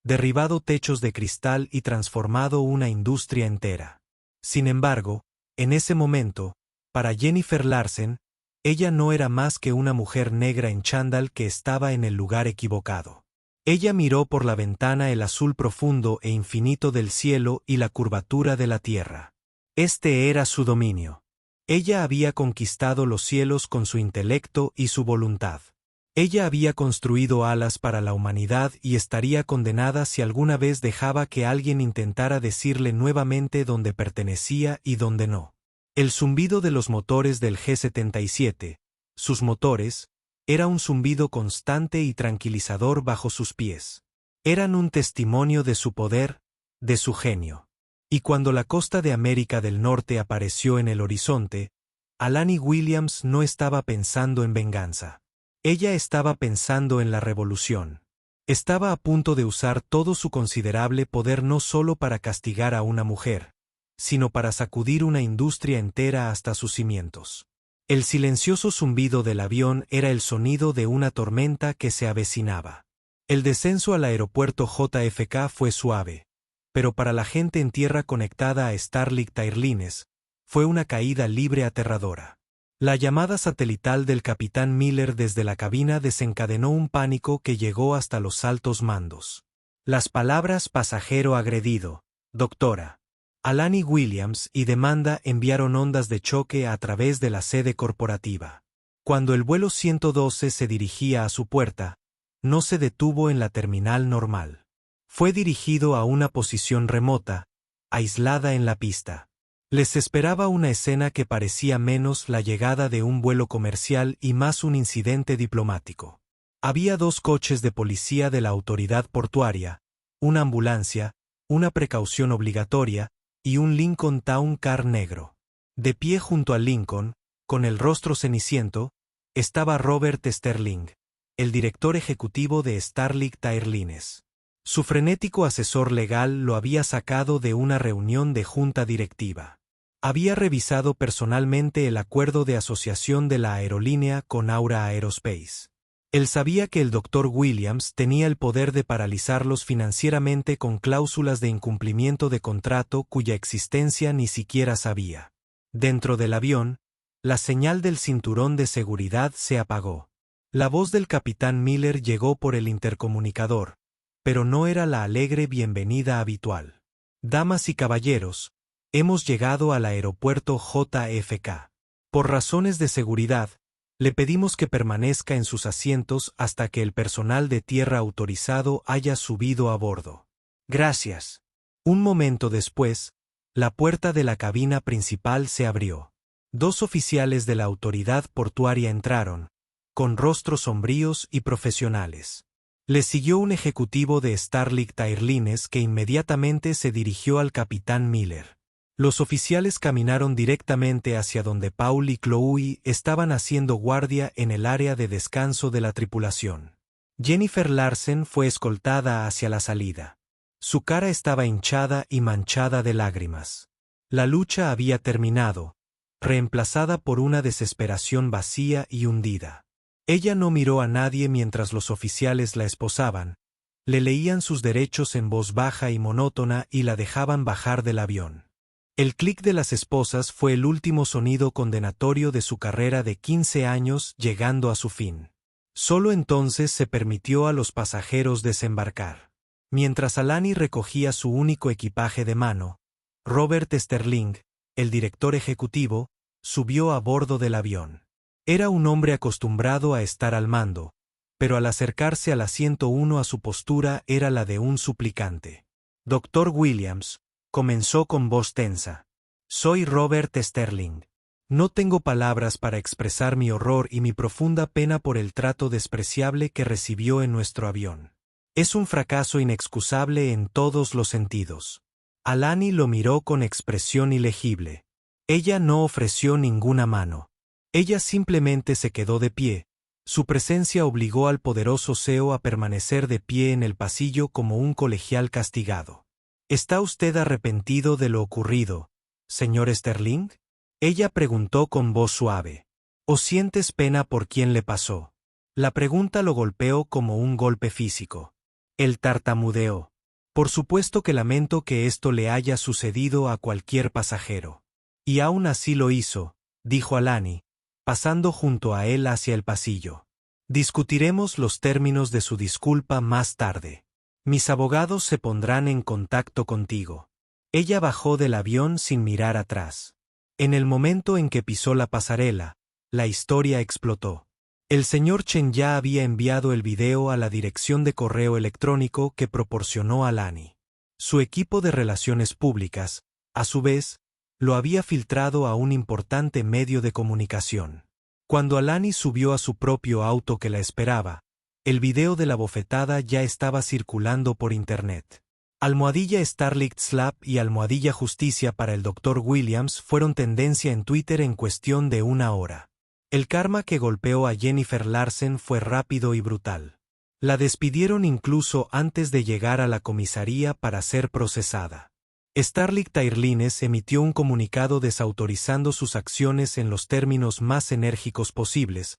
derribado techos de cristal y transformado una industria entera. Sin embargo, en ese momento, para Jennifer Larsen, ella no era más que una mujer negra en chándal que estaba en el lugar equivocado. Ella miró por la ventana el azul profundo e infinito del cielo y la curvatura de la tierra. Este era su dominio. Ella había conquistado los cielos con su intelecto y su voluntad. Ella había construido alas para la humanidad y estaría condenada si alguna vez dejaba que alguien intentara decirle nuevamente dónde pertenecía y dónde no. El zumbido de los motores del G-77, sus motores, era un zumbido constante y tranquilizador bajo sus pies. Eran un testimonio de su poder, de su genio. Y cuando la costa de América del Norte apareció en el horizonte, Alani Williams no estaba pensando en venganza. Ella estaba pensando en la revolución. Estaba a punto de usar todo su considerable poder no solo para castigar a una mujer, sino para sacudir una industria entera hasta sus cimientos. El silencioso zumbido del avión era el sonido de una tormenta que se avecinaba. El descenso al aeropuerto JFK fue suave, pero para la gente en tierra conectada a Starlink Airlines, fue una caída libre aterradora. La llamada satelital del capitán Miller desde la cabina desencadenó un pánico que llegó hasta los altos mandos. Las palabras «pasajero agredido», «doctora», Alani Williams y demanda enviaron ondas de choque a través de la sede corporativa. Cuando el vuelo 112 se dirigía a su puerta, no se detuvo en la terminal normal. Fue dirigido a una posición remota, aislada en la pista. Les esperaba una escena que parecía menos la llegada de un vuelo comercial y más un incidente diplomático. Había 2 coches de policía de la autoridad portuaria, una ambulancia, una precaución obligatoria, y un Lincoln Town Car negro. De pie junto al Lincoln, con el rostro ceniciento, estaba Robert Sterling, el director ejecutivo de Starlink Airlines. Su frenético asesor legal lo había sacado de una reunión de junta directiva. Había revisado personalmente el acuerdo de asociación de la aerolínea con Aura Aerospace. Él sabía que el Dr. Williams tenía el poder de paralizarlos financieramente con cláusulas de incumplimiento de contrato cuya existencia ni siquiera sabía. Dentro del avión, la señal del cinturón de seguridad se apagó. La voz del capitán Miller llegó por el intercomunicador, pero no era la alegre bienvenida habitual. «Damas y caballeros», Hemos llegado al aeropuerto JFK. Por razones de seguridad, le pedimos que permanezca en sus asientos hasta que el personal de tierra autorizado haya subido a bordo. Gracias. Un momento después, la puerta de la cabina principal se abrió. 2 oficiales de la autoridad portuaria entraron, con rostros sombríos y profesionales. Les siguió un ejecutivo de Starlink Airlines que inmediatamente se dirigió al capitán Miller. Los oficiales caminaron directamente hacia donde Paul y Chloe estaban haciendo guardia en el área de descanso de la tripulación. Jennifer Larsen fue escoltada hacia la salida. Su cara estaba hinchada y manchada de lágrimas. La lucha había terminado, reemplazada por una desesperación vacía y hundida. Ella no miró a nadie mientras los oficiales la esposaban, le leían sus derechos en voz baja y monótona y la dejaban bajar del avión. El clic de las esposas fue el último sonido condenatorio de su carrera de 15 años llegando a su fin. Solo entonces se permitió a los pasajeros desembarcar. Mientras Alani recogía su único equipaje de mano, Robert Sterling, el director ejecutivo, subió a bordo del avión. Era un hombre acostumbrado a estar al mando, pero al acercarse al asiento 1 a su postura era la de un suplicante. Dr. Williams, comenzó con voz tensa. Soy Robert Sterling. No tengo palabras para expresar mi horror y mi profunda pena por el trato despreciable que recibió en nuestro avión. Es un fracaso inexcusable en todos los sentidos. Alani lo miró con expresión ilegible. Ella no ofreció ninguna mano. Ella simplemente se quedó de pie. Su presencia obligó al poderoso CEO a permanecer de pie en el pasillo como un colegial castigado. ¿Está usted arrepentido de lo ocurrido, señor Sterling? Ella preguntó con voz suave. ¿O sientes pena por quien le pasó? La pregunta lo golpeó como un golpe físico. Él tartamudeó. Por supuesto que lamento que esto le haya sucedido a cualquier pasajero. Y aún así lo hizo, dijo Alani, pasando junto a él hacia el pasillo. Discutiremos los términos de su disculpa más tarde. Mis abogados se pondrán en contacto contigo. Ella bajó del avión sin mirar atrás. En el momento en que pisó la pasarela, la historia explotó. El señor Chen ya había enviado el video a la dirección de correo electrónico que proporcionó Alani. Su equipo de relaciones públicas, a su vez, lo había filtrado a un importante medio de comunicación. Cuando Alani subió a su propio auto que la esperaba, el video de la bofetada ya estaba circulando por internet. Almohadilla Starlink Slap y almohadilla Justicia para el Dr. Williams fueron tendencia en Twitter en cuestión de una hora. El karma que golpeó a Jennifer Larsen fue rápido y brutal. La despidieron incluso antes de llegar a la comisaría para ser procesada. Starlink Airlines emitió un comunicado desautorizando sus acciones en los términos más enérgicos posibles,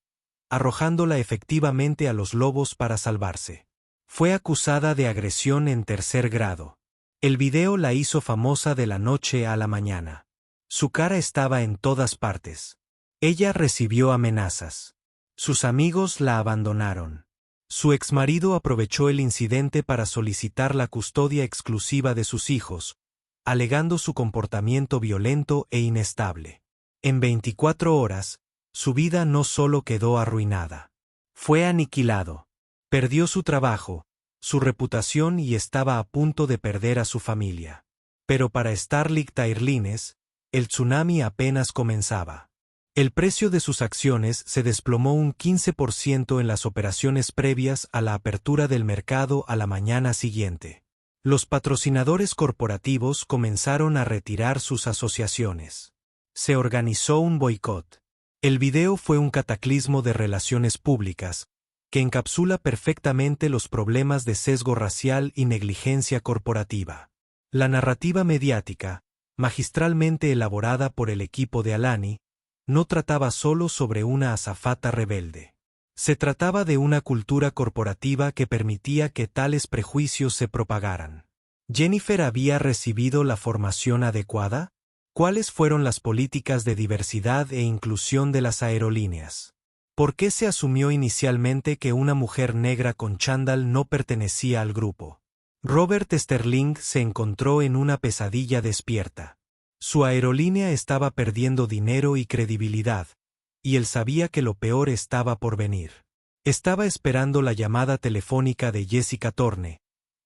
arrojándola efectivamente a los lobos para salvarse. Fue acusada de agresión en 3er grado. El video la hizo famosa de la noche a la mañana. Su cara estaba en todas partes. Ella recibió amenazas. Sus amigos la abandonaron. Su exmarido aprovechó el incidente para solicitar la custodia exclusiva de sus hijos, alegando su comportamiento violento e inestable. En 24 horas, su vida no solo quedó arruinada. Fue aniquilado. Perdió su trabajo, su reputación y estaba a punto de perder a su familia. Pero para Starlink Airlines, el tsunami apenas comenzaba. El precio de sus acciones se desplomó un 15% en las operaciones previas a la apertura del mercado a la mañana siguiente. Los patrocinadores corporativos comenzaron a retirar sus asociaciones. Se organizó un boicot. El video fue un cataclismo de relaciones públicas, que encapsula perfectamente los problemas de sesgo racial y negligencia corporativa. La narrativa mediática, magistralmente elaborada por el equipo de Alani, no trataba solo sobre una azafata rebelde. Se trataba de una cultura corporativa que permitía que tales prejuicios se propagaran. ¿Jennifer había recibido la formación adecuada? ¿Cuáles fueron las políticas de diversidad e inclusión de las aerolíneas? ¿Por qué se asumió inicialmente que una mujer negra con chándal no pertenecía al grupo? Robert Sterling se encontró en una pesadilla despierta. Su aerolínea estaba perdiendo dinero y credibilidad, y él sabía que lo peor estaba por venir. Estaba esperando la llamada telefónica de Jessica Thorne,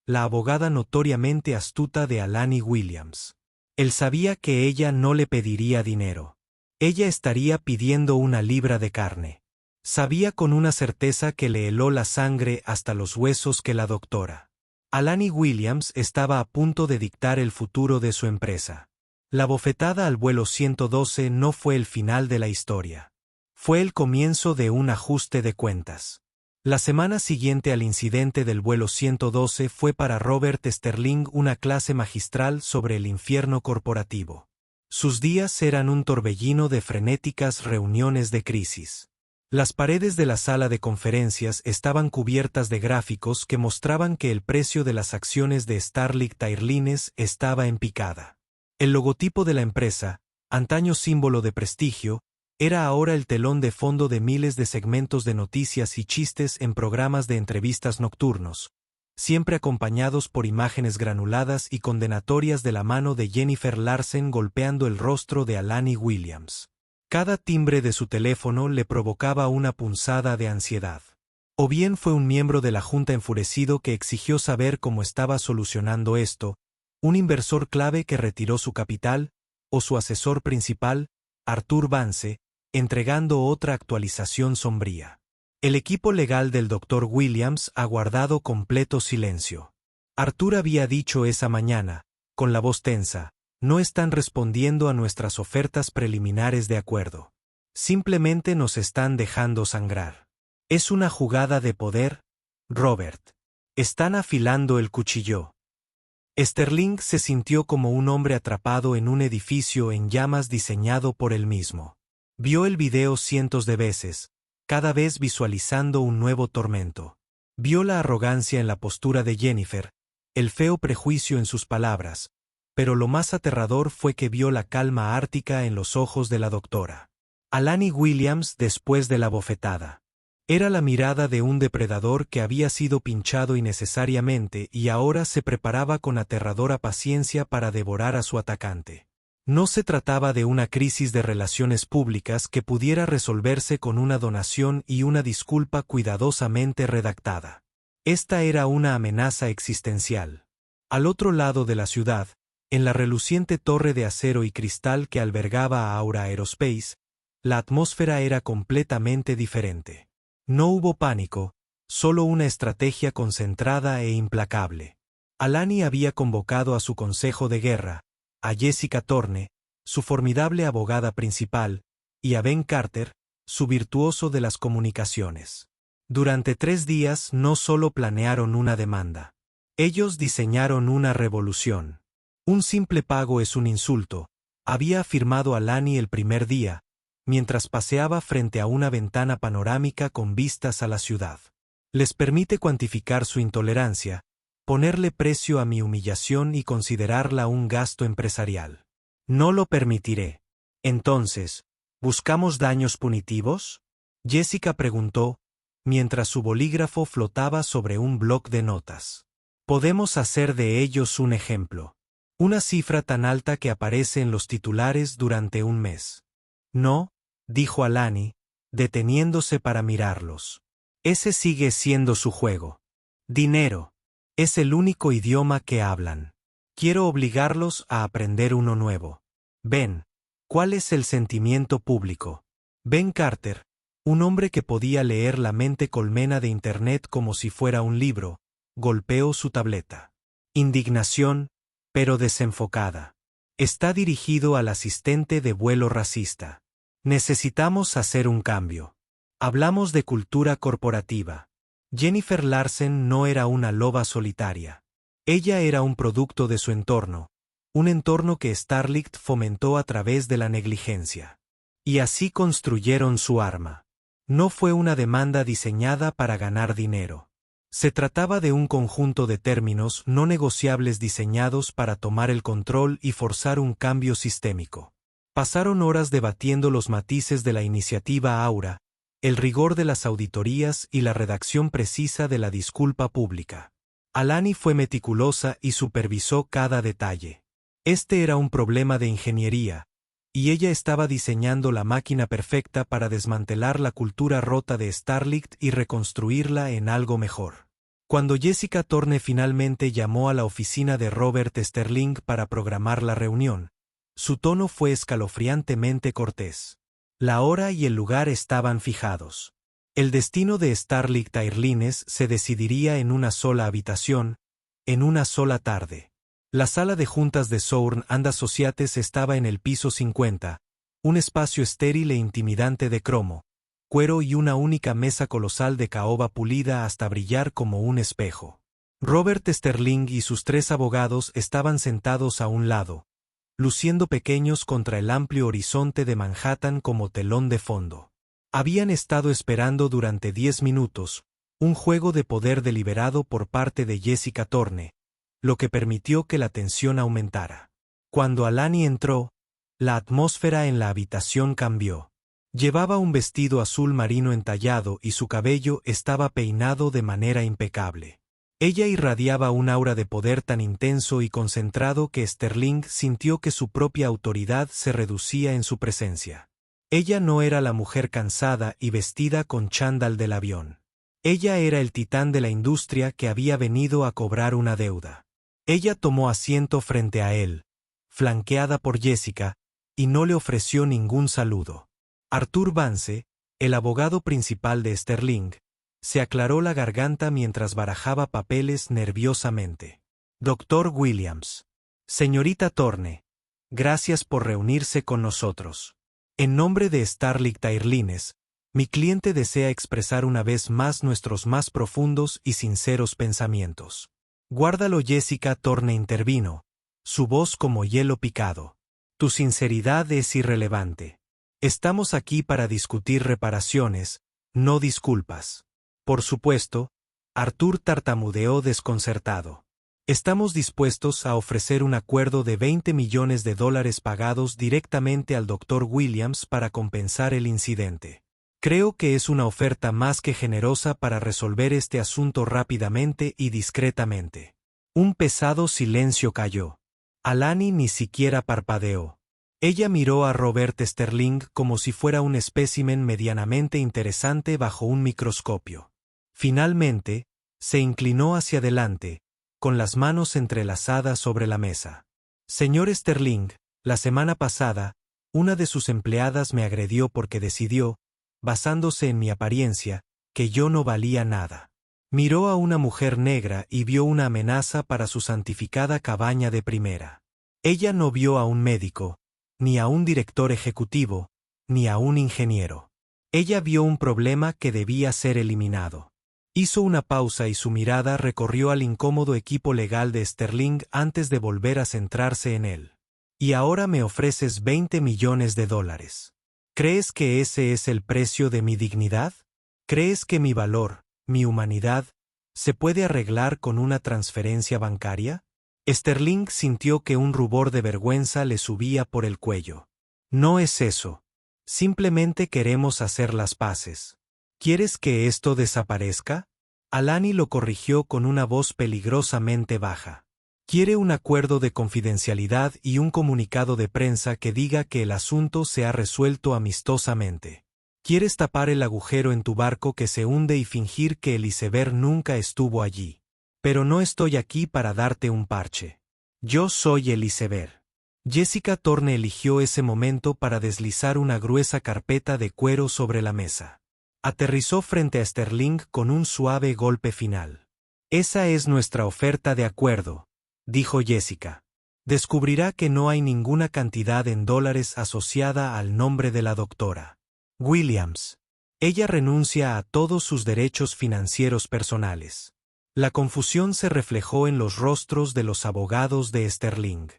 la abogada notoriamente astuta de Alani Williams. Él sabía que ella no le pediría dinero. Ella estaría pidiendo una libra de carne. Sabía con una certeza que le heló la sangre hasta los huesos que la doctora. Alani Williams estaba a punto de dictar el futuro de su empresa. La bofetada al vuelo 112 no fue el final de la historia. Fue el comienzo de un ajuste de cuentas. La semana siguiente al incidente del vuelo 112 fue para Robert Sterling una clase magistral sobre el infierno corporativo. Sus días eran un torbellino de frenéticas reuniones de crisis. Las paredes de la sala de conferencias estaban cubiertas de gráficos que mostraban que el precio de las acciones de Starlink Airlines estaba en picada. El logotipo de la empresa, antaño símbolo de prestigio, era ahora el telón de fondo de miles de segmentos de noticias y chistes en programas de entrevistas nocturnos, siempre acompañados por imágenes granuladas y condenatorias de la mano de Jennifer Larsen golpeando el rostro de Alani Williams. Cada timbre de su teléfono le provocaba una punzada de ansiedad. O bien fue un miembro de la junta enfurecido que exigió saber cómo estaba solucionando esto, un inversor clave que retiró su capital, o su asesor principal, Arthur Vance, entregando otra actualización sombría. El equipo legal del Dr. Williams ha guardado completo silencio. Arthur había dicho esa mañana, con la voz tensa, no están respondiendo a nuestras ofertas preliminares de acuerdo. Simplemente nos están dejando sangrar. Es una jugada de poder, Robert. Están afilando el cuchillo. Sterling se sintió como un hombre atrapado en un edificio en llamas diseñado por él mismo. Vio el video cientos de veces, cada vez visualizando un nuevo tormento. Vio la arrogancia en la postura de Jennifer, el feo prejuicio en sus palabras, pero lo más aterrador fue que vio la calma ártica en los ojos de la doctora. Alani Williams después de la bofetada. Era la mirada de un depredador que había sido pinchado innecesariamente y ahora se preparaba con aterradora paciencia para devorar a su atacante. No se trataba de una crisis de relaciones públicas que pudiera resolverse con una donación y una disculpa cuidadosamente redactada. Esta era una amenaza existencial. Al otro lado de la ciudad, en la reluciente torre de acero y cristal que albergaba a Aura Aerospace, la atmósfera era completamente diferente. No hubo pánico, solo una estrategia concentrada e implacable. Alani había convocado a su consejo de guerra, a Jessica Thorne, su formidable abogada principal, y a Ben Carter, su virtuoso de las comunicaciones. Durante 3 días no solo planearon una demanda. Ellos diseñaron una revolución. Un simple pago es un insulto, había afirmado Alani el primer día, mientras paseaba frente a una ventana panorámica con vistas a la ciudad. Les permite cuantificar su intolerancia, ponerle precio a mi humillación y considerarla un gasto empresarial. No lo permitiré. Entonces, ¿buscamos daños punitivos? Jessica preguntó, mientras su bolígrafo flotaba sobre un bloc de notas. Podemos hacer de ellos un ejemplo. Una cifra tan alta que aparece en los titulares durante un mes. No, dijo Alani, deteniéndose para mirarlos. Ese sigue siendo su juego. Dinero. Es el único idioma que hablan. Quiero obligarlos a aprender uno nuevo. Ben, ¿cuál es el sentimiento público? Ben Carter, un hombre que podía leer la mente colmena de Internet como si fuera un libro, golpeó su tableta. Indignación, pero desenfocada. Está dirigido al asistente de vuelo racista. Necesitamos hacer un cambio. Hablamos de cultura corporativa. Jennifer Larsen no era una loba solitaria. Ella era un producto de su entorno, un entorno que Starlink fomentó a través de la negligencia. Y así construyeron su arma. No fue una demanda diseñada para ganar dinero. Se trataba de un conjunto de términos no negociables diseñados para tomar el control y forzar un cambio sistémico. Pasaron horas debatiendo los matices de la iniciativa Aura, el rigor de las auditorías y la redacción precisa de la disculpa pública. Alani fue meticulosa y supervisó cada detalle. Este era un problema de ingeniería, y ella estaba diseñando la máquina perfecta para desmantelar la cultura rota de Starlight y reconstruirla en algo mejor. Cuando Jessica Thorne finalmente llamó a la oficina de Robert Sterling para programar la reunión, su tono fue escalofriantemente cortés. La hora y el lugar estaban fijados. El destino de Starlight Airlines se decidiría en una sola habitación, en una sola tarde. La sala de juntas de Sourn and Associates estaba en el piso 50, un espacio estéril e intimidante de cromo, cuero y una única mesa colosal de caoba pulida hasta brillar como un espejo. Robert Sterling y sus 3 abogados estaban sentados a un lado, luciendo pequeños contra el amplio horizonte de Manhattan como telón de fondo. Habían estado esperando durante 10 minutos, un juego de poder deliberado por parte de Jessica Thorne, lo que permitió que la tensión aumentara. Cuando Alani entró, la atmósfera en la habitación cambió. Llevaba un vestido azul marino entallado y su cabello estaba peinado de manera impecable. Ella irradiaba un aura de poder tan intenso y concentrado que Sterling sintió que su propia autoridad se reducía en su presencia. Ella no era la mujer cansada y vestida con chándal del avión. Ella era el titán de la industria que había venido a cobrar una deuda. Ella tomó asiento frente a él, flanqueada por Jessica, y no le ofreció ningún saludo. Arthur Vance, el abogado principal de Sterling, se aclaró la garganta mientras barajaba papeles nerviosamente. Dr. Williams. Señorita Thorne, gracias por reunirse con nosotros. En nombre de Starlight Airlines, mi cliente desea expresar una vez más nuestros más profundos y sinceros pensamientos. Guárdalo. Jessica Thorne intervino, su voz como hielo picado. Tu sinceridad es irrelevante. Estamos aquí para discutir reparaciones, no disculpas. Por supuesto, Arthur tartamudeó desconcertado. Estamos dispuestos a ofrecer un acuerdo de $20 millones pagados directamente al Dr. Williams para compensar el incidente. Creo que es una oferta más que generosa para resolver este asunto rápidamente y discretamente. Un pesado silencio cayó. Alani ni siquiera parpadeó. Ella miró a Robert Sterling como si fuera un espécimen medianamente interesante bajo un microscopio. Finalmente, se inclinó hacia adelante, con las manos entrelazadas sobre la mesa. Señor Sterling, la semana pasada, una de sus empleadas me agredió porque decidió, basándose en mi apariencia, que yo no valía nada. Miró a una mujer negra y vio una amenaza para su santificada cabaña de primera. Ella no vio a un médico, ni a un director ejecutivo, ni a un ingeniero. Ella vio un problema que debía ser eliminado. Hizo una pausa y su mirada recorrió al incómodo equipo legal de Sterling antes de volver a centrarse en él. Y ahora me ofreces $20 millones. ¿Crees que ese es el precio de mi dignidad? ¿Crees que mi valor, mi humanidad, se puede arreglar con una transferencia bancaria? Sterling sintió que un rubor de vergüenza le subía por el cuello. No es eso. Simplemente queremos hacer las paces. ¿Quieres que esto desaparezca? Alani lo corrigió con una voz peligrosamente baja. Quiere un acuerdo de confidencialidad y un comunicado de prensa que diga que el asunto se ha resuelto amistosamente. Quieres tapar el agujero en tu barco que se hunde y fingir que el iceberg nunca estuvo allí. Pero no estoy aquí para darte un parche. Yo soy el iceberg. Jessica Thorne eligió ese momento para deslizar una gruesa carpeta de cuero sobre la mesa. Aterrizó frente a Sterling con un suave golpe final. Esa es nuestra oferta de acuerdo, dijo Jessica. Descubrirá que no hay ninguna cantidad en dólares asociada al nombre de la doctora Williams. Ella renuncia a todos sus derechos financieros personales. La confusión se reflejó en los rostros de los abogados de Sterling.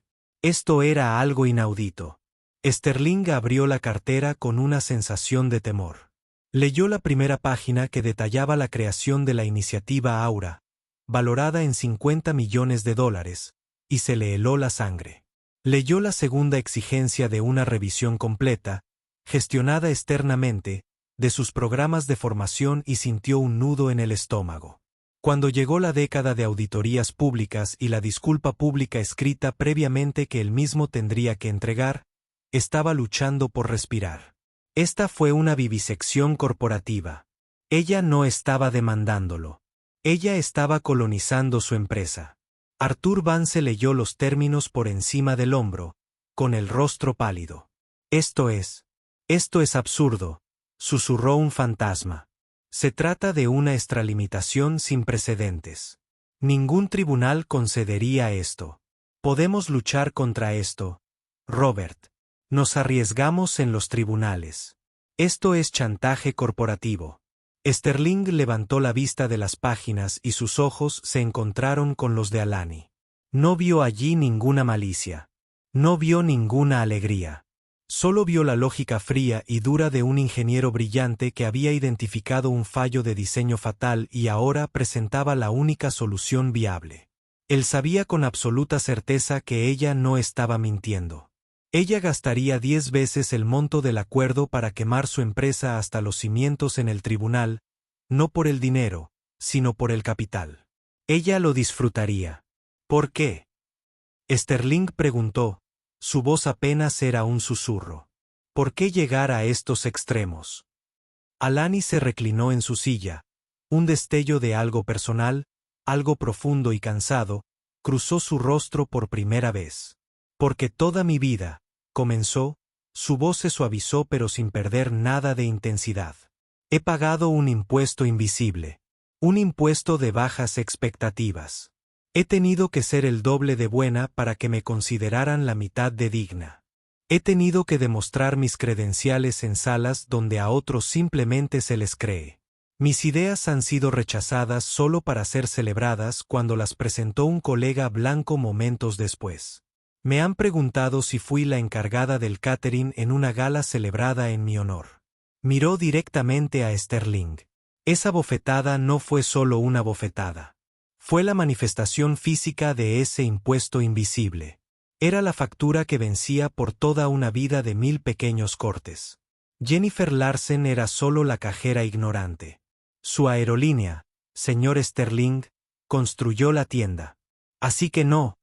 Esto era algo inaudito. Sterling abrió la cartera con una sensación de temor. Leyó la primera página que detallaba la creación de la iniciativa Aura, valorada en $50 millones, y se le heló la sangre. Leyó la segunda exigencia de una revisión completa, gestionada externamente, de sus programas de formación y sintió un nudo en el estómago. Cuando llegó la década de auditorías públicas y la disculpa pública escrita previamente que él mismo tendría que entregar, estaba luchando por respirar. Esta fue una vivisección corporativa. Ella no estaba demandándolo. Ella estaba colonizando su empresa. Arthur Vance leyó los términos por encima del hombro, con el rostro pálido. Esto es absurdo, susurró un fantasma. Se trata de una extralimitación sin precedentes. Ningún tribunal concedería esto. Podemos luchar contra esto, Robert. Nos arriesgamos en los tribunales. Esto es chantaje corporativo. Sterling levantó la vista de las páginas y sus ojos se encontraron con los de Alani. No vio allí ninguna malicia. No vio ninguna alegría. Solo vio la lógica fría y dura de un ingeniero brillante que había identificado un fallo de diseño fatal y ahora presentaba la única solución viable. Él sabía con absoluta certeza que ella no estaba mintiendo. Ella gastaría 10 veces el monto del acuerdo para quemar su empresa hasta los cimientos en el tribunal, no por el dinero, sino por el capital. Ella lo disfrutaría. ¿Por qué? Sterling preguntó. Su voz apenas era un susurro. ¿Por qué llegar a estos extremos? Alani se reclinó en su silla. Un destello de algo personal, algo profundo y cansado, cruzó su rostro por primera vez. Porque toda mi vida, comenzó, su voz se suavizó pero sin perder nada de intensidad. He pagado un impuesto invisible. Un impuesto de bajas expectativas. He tenido que ser el doble de buena para que me consideraran la mitad de digna. He tenido que demostrar mis credenciales en salas donde a otros simplemente se les cree. Mis ideas han sido rechazadas solo para ser celebradas cuando las presentó un colega blanco momentos después. Me han preguntado si fui la encargada del catering en una gala celebrada en mi honor. Miró directamente a Sterling. Esa bofetada no fue solo una bofetada. Fue la manifestación física de ese impuesto invisible. Era la factura que vencía por toda una vida de 1000 pequeños cortes. Jennifer Larsen era solo la cajera ignorante. Su aerolínea, señor Sterling, construyó la tienda. Así que no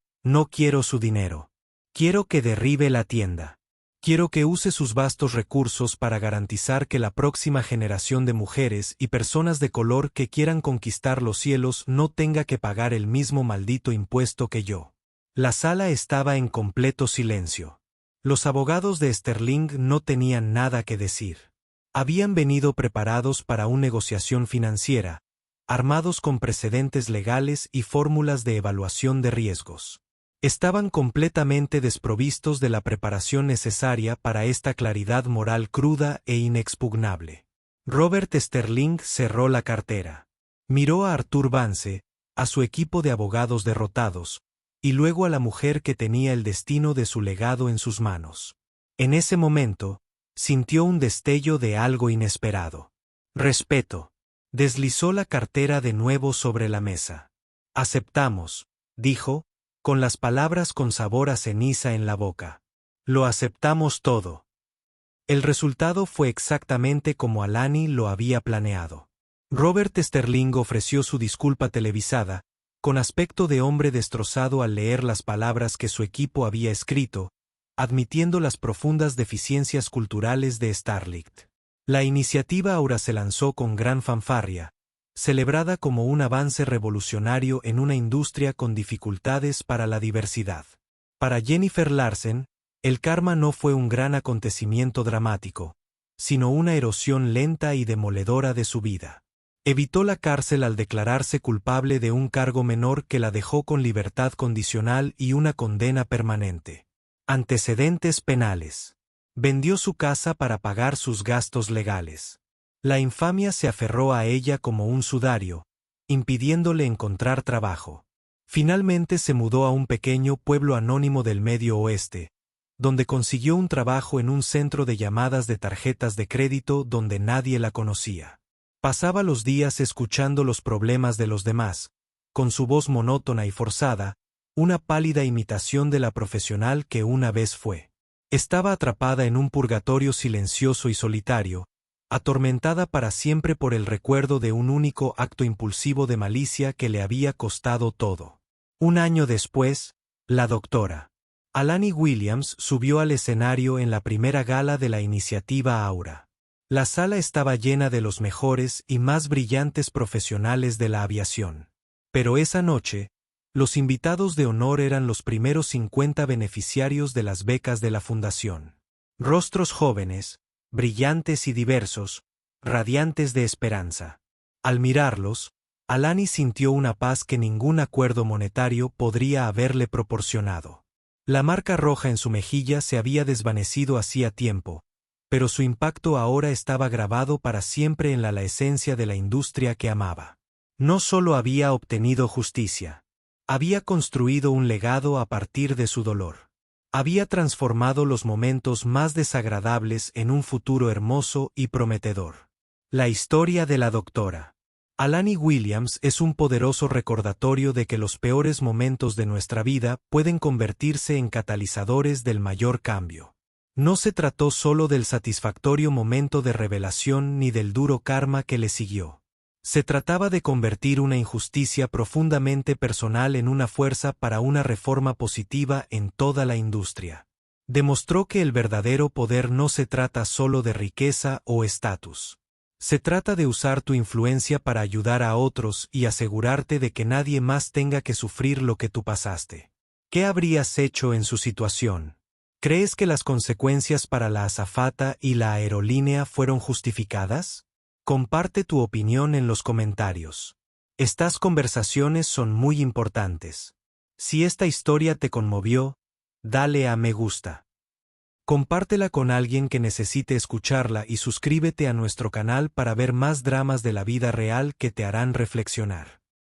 quiero su dinero. Quiero que derribe la tienda. Quiero que use sus vastos recursos para garantizar que la próxima generación de mujeres y personas de color que quieran conquistar los cielos no tenga que pagar el mismo maldito impuesto que yo. La sala estaba en completo silencio. Los abogados de Sterling no tenían nada que decir. Habían venido preparados para una negociación financiera, armados con precedentes legales y fórmulas de evaluación de riesgos. Estaban completamente desprovistos de la preparación necesaria para esta claridad moral cruda e inexpugnable. Robert Sterling cerró la cartera. Miró a Arthur Vance, a su equipo de abogados derrotados, y luego a la mujer que tenía el destino de su legado en sus manos. En ese momento, sintió un destello de algo inesperado. Respeto. Deslizó la cartera de nuevo sobre la mesa. Aceptamos, dijo, con las palabras con sabor a ceniza en la boca. Lo aceptamos todo. El resultado fue exactamente como Alani lo había planeado. Robert Sterling ofreció su disculpa televisada, con aspecto de hombre destrozado al leer las palabras que su equipo había escrito, admitiendo las profundas deficiencias culturales de Starlight. La iniciativa ahora se lanzó con gran fanfarria, celebrada como un avance revolucionario en una industria con dificultades para la diversidad. Para Jennifer Larsen, el karma no fue un gran acontecimiento dramático, sino una erosión lenta y demoledora de su vida. Evitó la cárcel al declararse culpable de un cargo menor que la dejó con libertad condicional y una condena permanente. Antecedentes penales. Vendió su casa para pagar sus gastos legales. La infamia se aferró a ella como un sudario, impidiéndole encontrar trabajo. Finalmente se mudó a un pequeño pueblo anónimo del Medio Oeste, donde consiguió un trabajo en un centro de llamadas de tarjetas de crédito donde nadie la conocía. Pasaba los días escuchando los problemas de los demás, con su voz monótona y forzada, una pálida imitación de la profesional que una vez fue. Estaba atrapada en un purgatorio silencioso y solitario, atormentada para siempre por el recuerdo de un único acto impulsivo de malicia que le había costado todo. Un año después, la doctora Alani Williams subió al escenario en la primera gala de la iniciativa Aura. La sala estaba llena de los mejores y más brillantes profesionales de la aviación. Pero esa noche, los invitados de honor eran los primeros 50 beneficiarios de las becas de la fundación. Rostros jóvenes, brillantes y diversos, radiantes de esperanza. Al mirarlos, Alani sintió una paz que ningún acuerdo monetario podría haberle proporcionado. La marca roja en su mejilla se había desvanecido hacía tiempo, pero su impacto ahora estaba grabado para siempre en la esencia de la industria que amaba. No solo había obtenido justicia, había construido un legado a partir de su dolor. Había transformado los momentos más desagradables en un futuro hermoso y prometedor. La historia de la doctora Alani Williams es un poderoso recordatorio de que los peores momentos de nuestra vida pueden convertirse en catalizadores del mayor cambio. No se trató solo del satisfactorio momento de revelación ni del duro karma que le siguió. Se trataba de convertir una injusticia profundamente personal en una fuerza para una reforma positiva en toda la industria. Demostró que el verdadero poder no se trata solo de riqueza o estatus. Se trata de usar tu influencia para ayudar a otros y asegurarte de que nadie más tenga que sufrir lo que tú pasaste. ¿Qué habrías hecho en su situación? ¿Crees que las consecuencias para la azafata y la aerolínea fueron justificadas? Comparte tu opinión en los comentarios. Estas conversaciones son muy importantes. Si esta historia te conmovió, dale a me gusta. Compártela con alguien que necesite escucharla y suscríbete a nuestro canal para ver más dramas de la vida real que te harán reflexionar.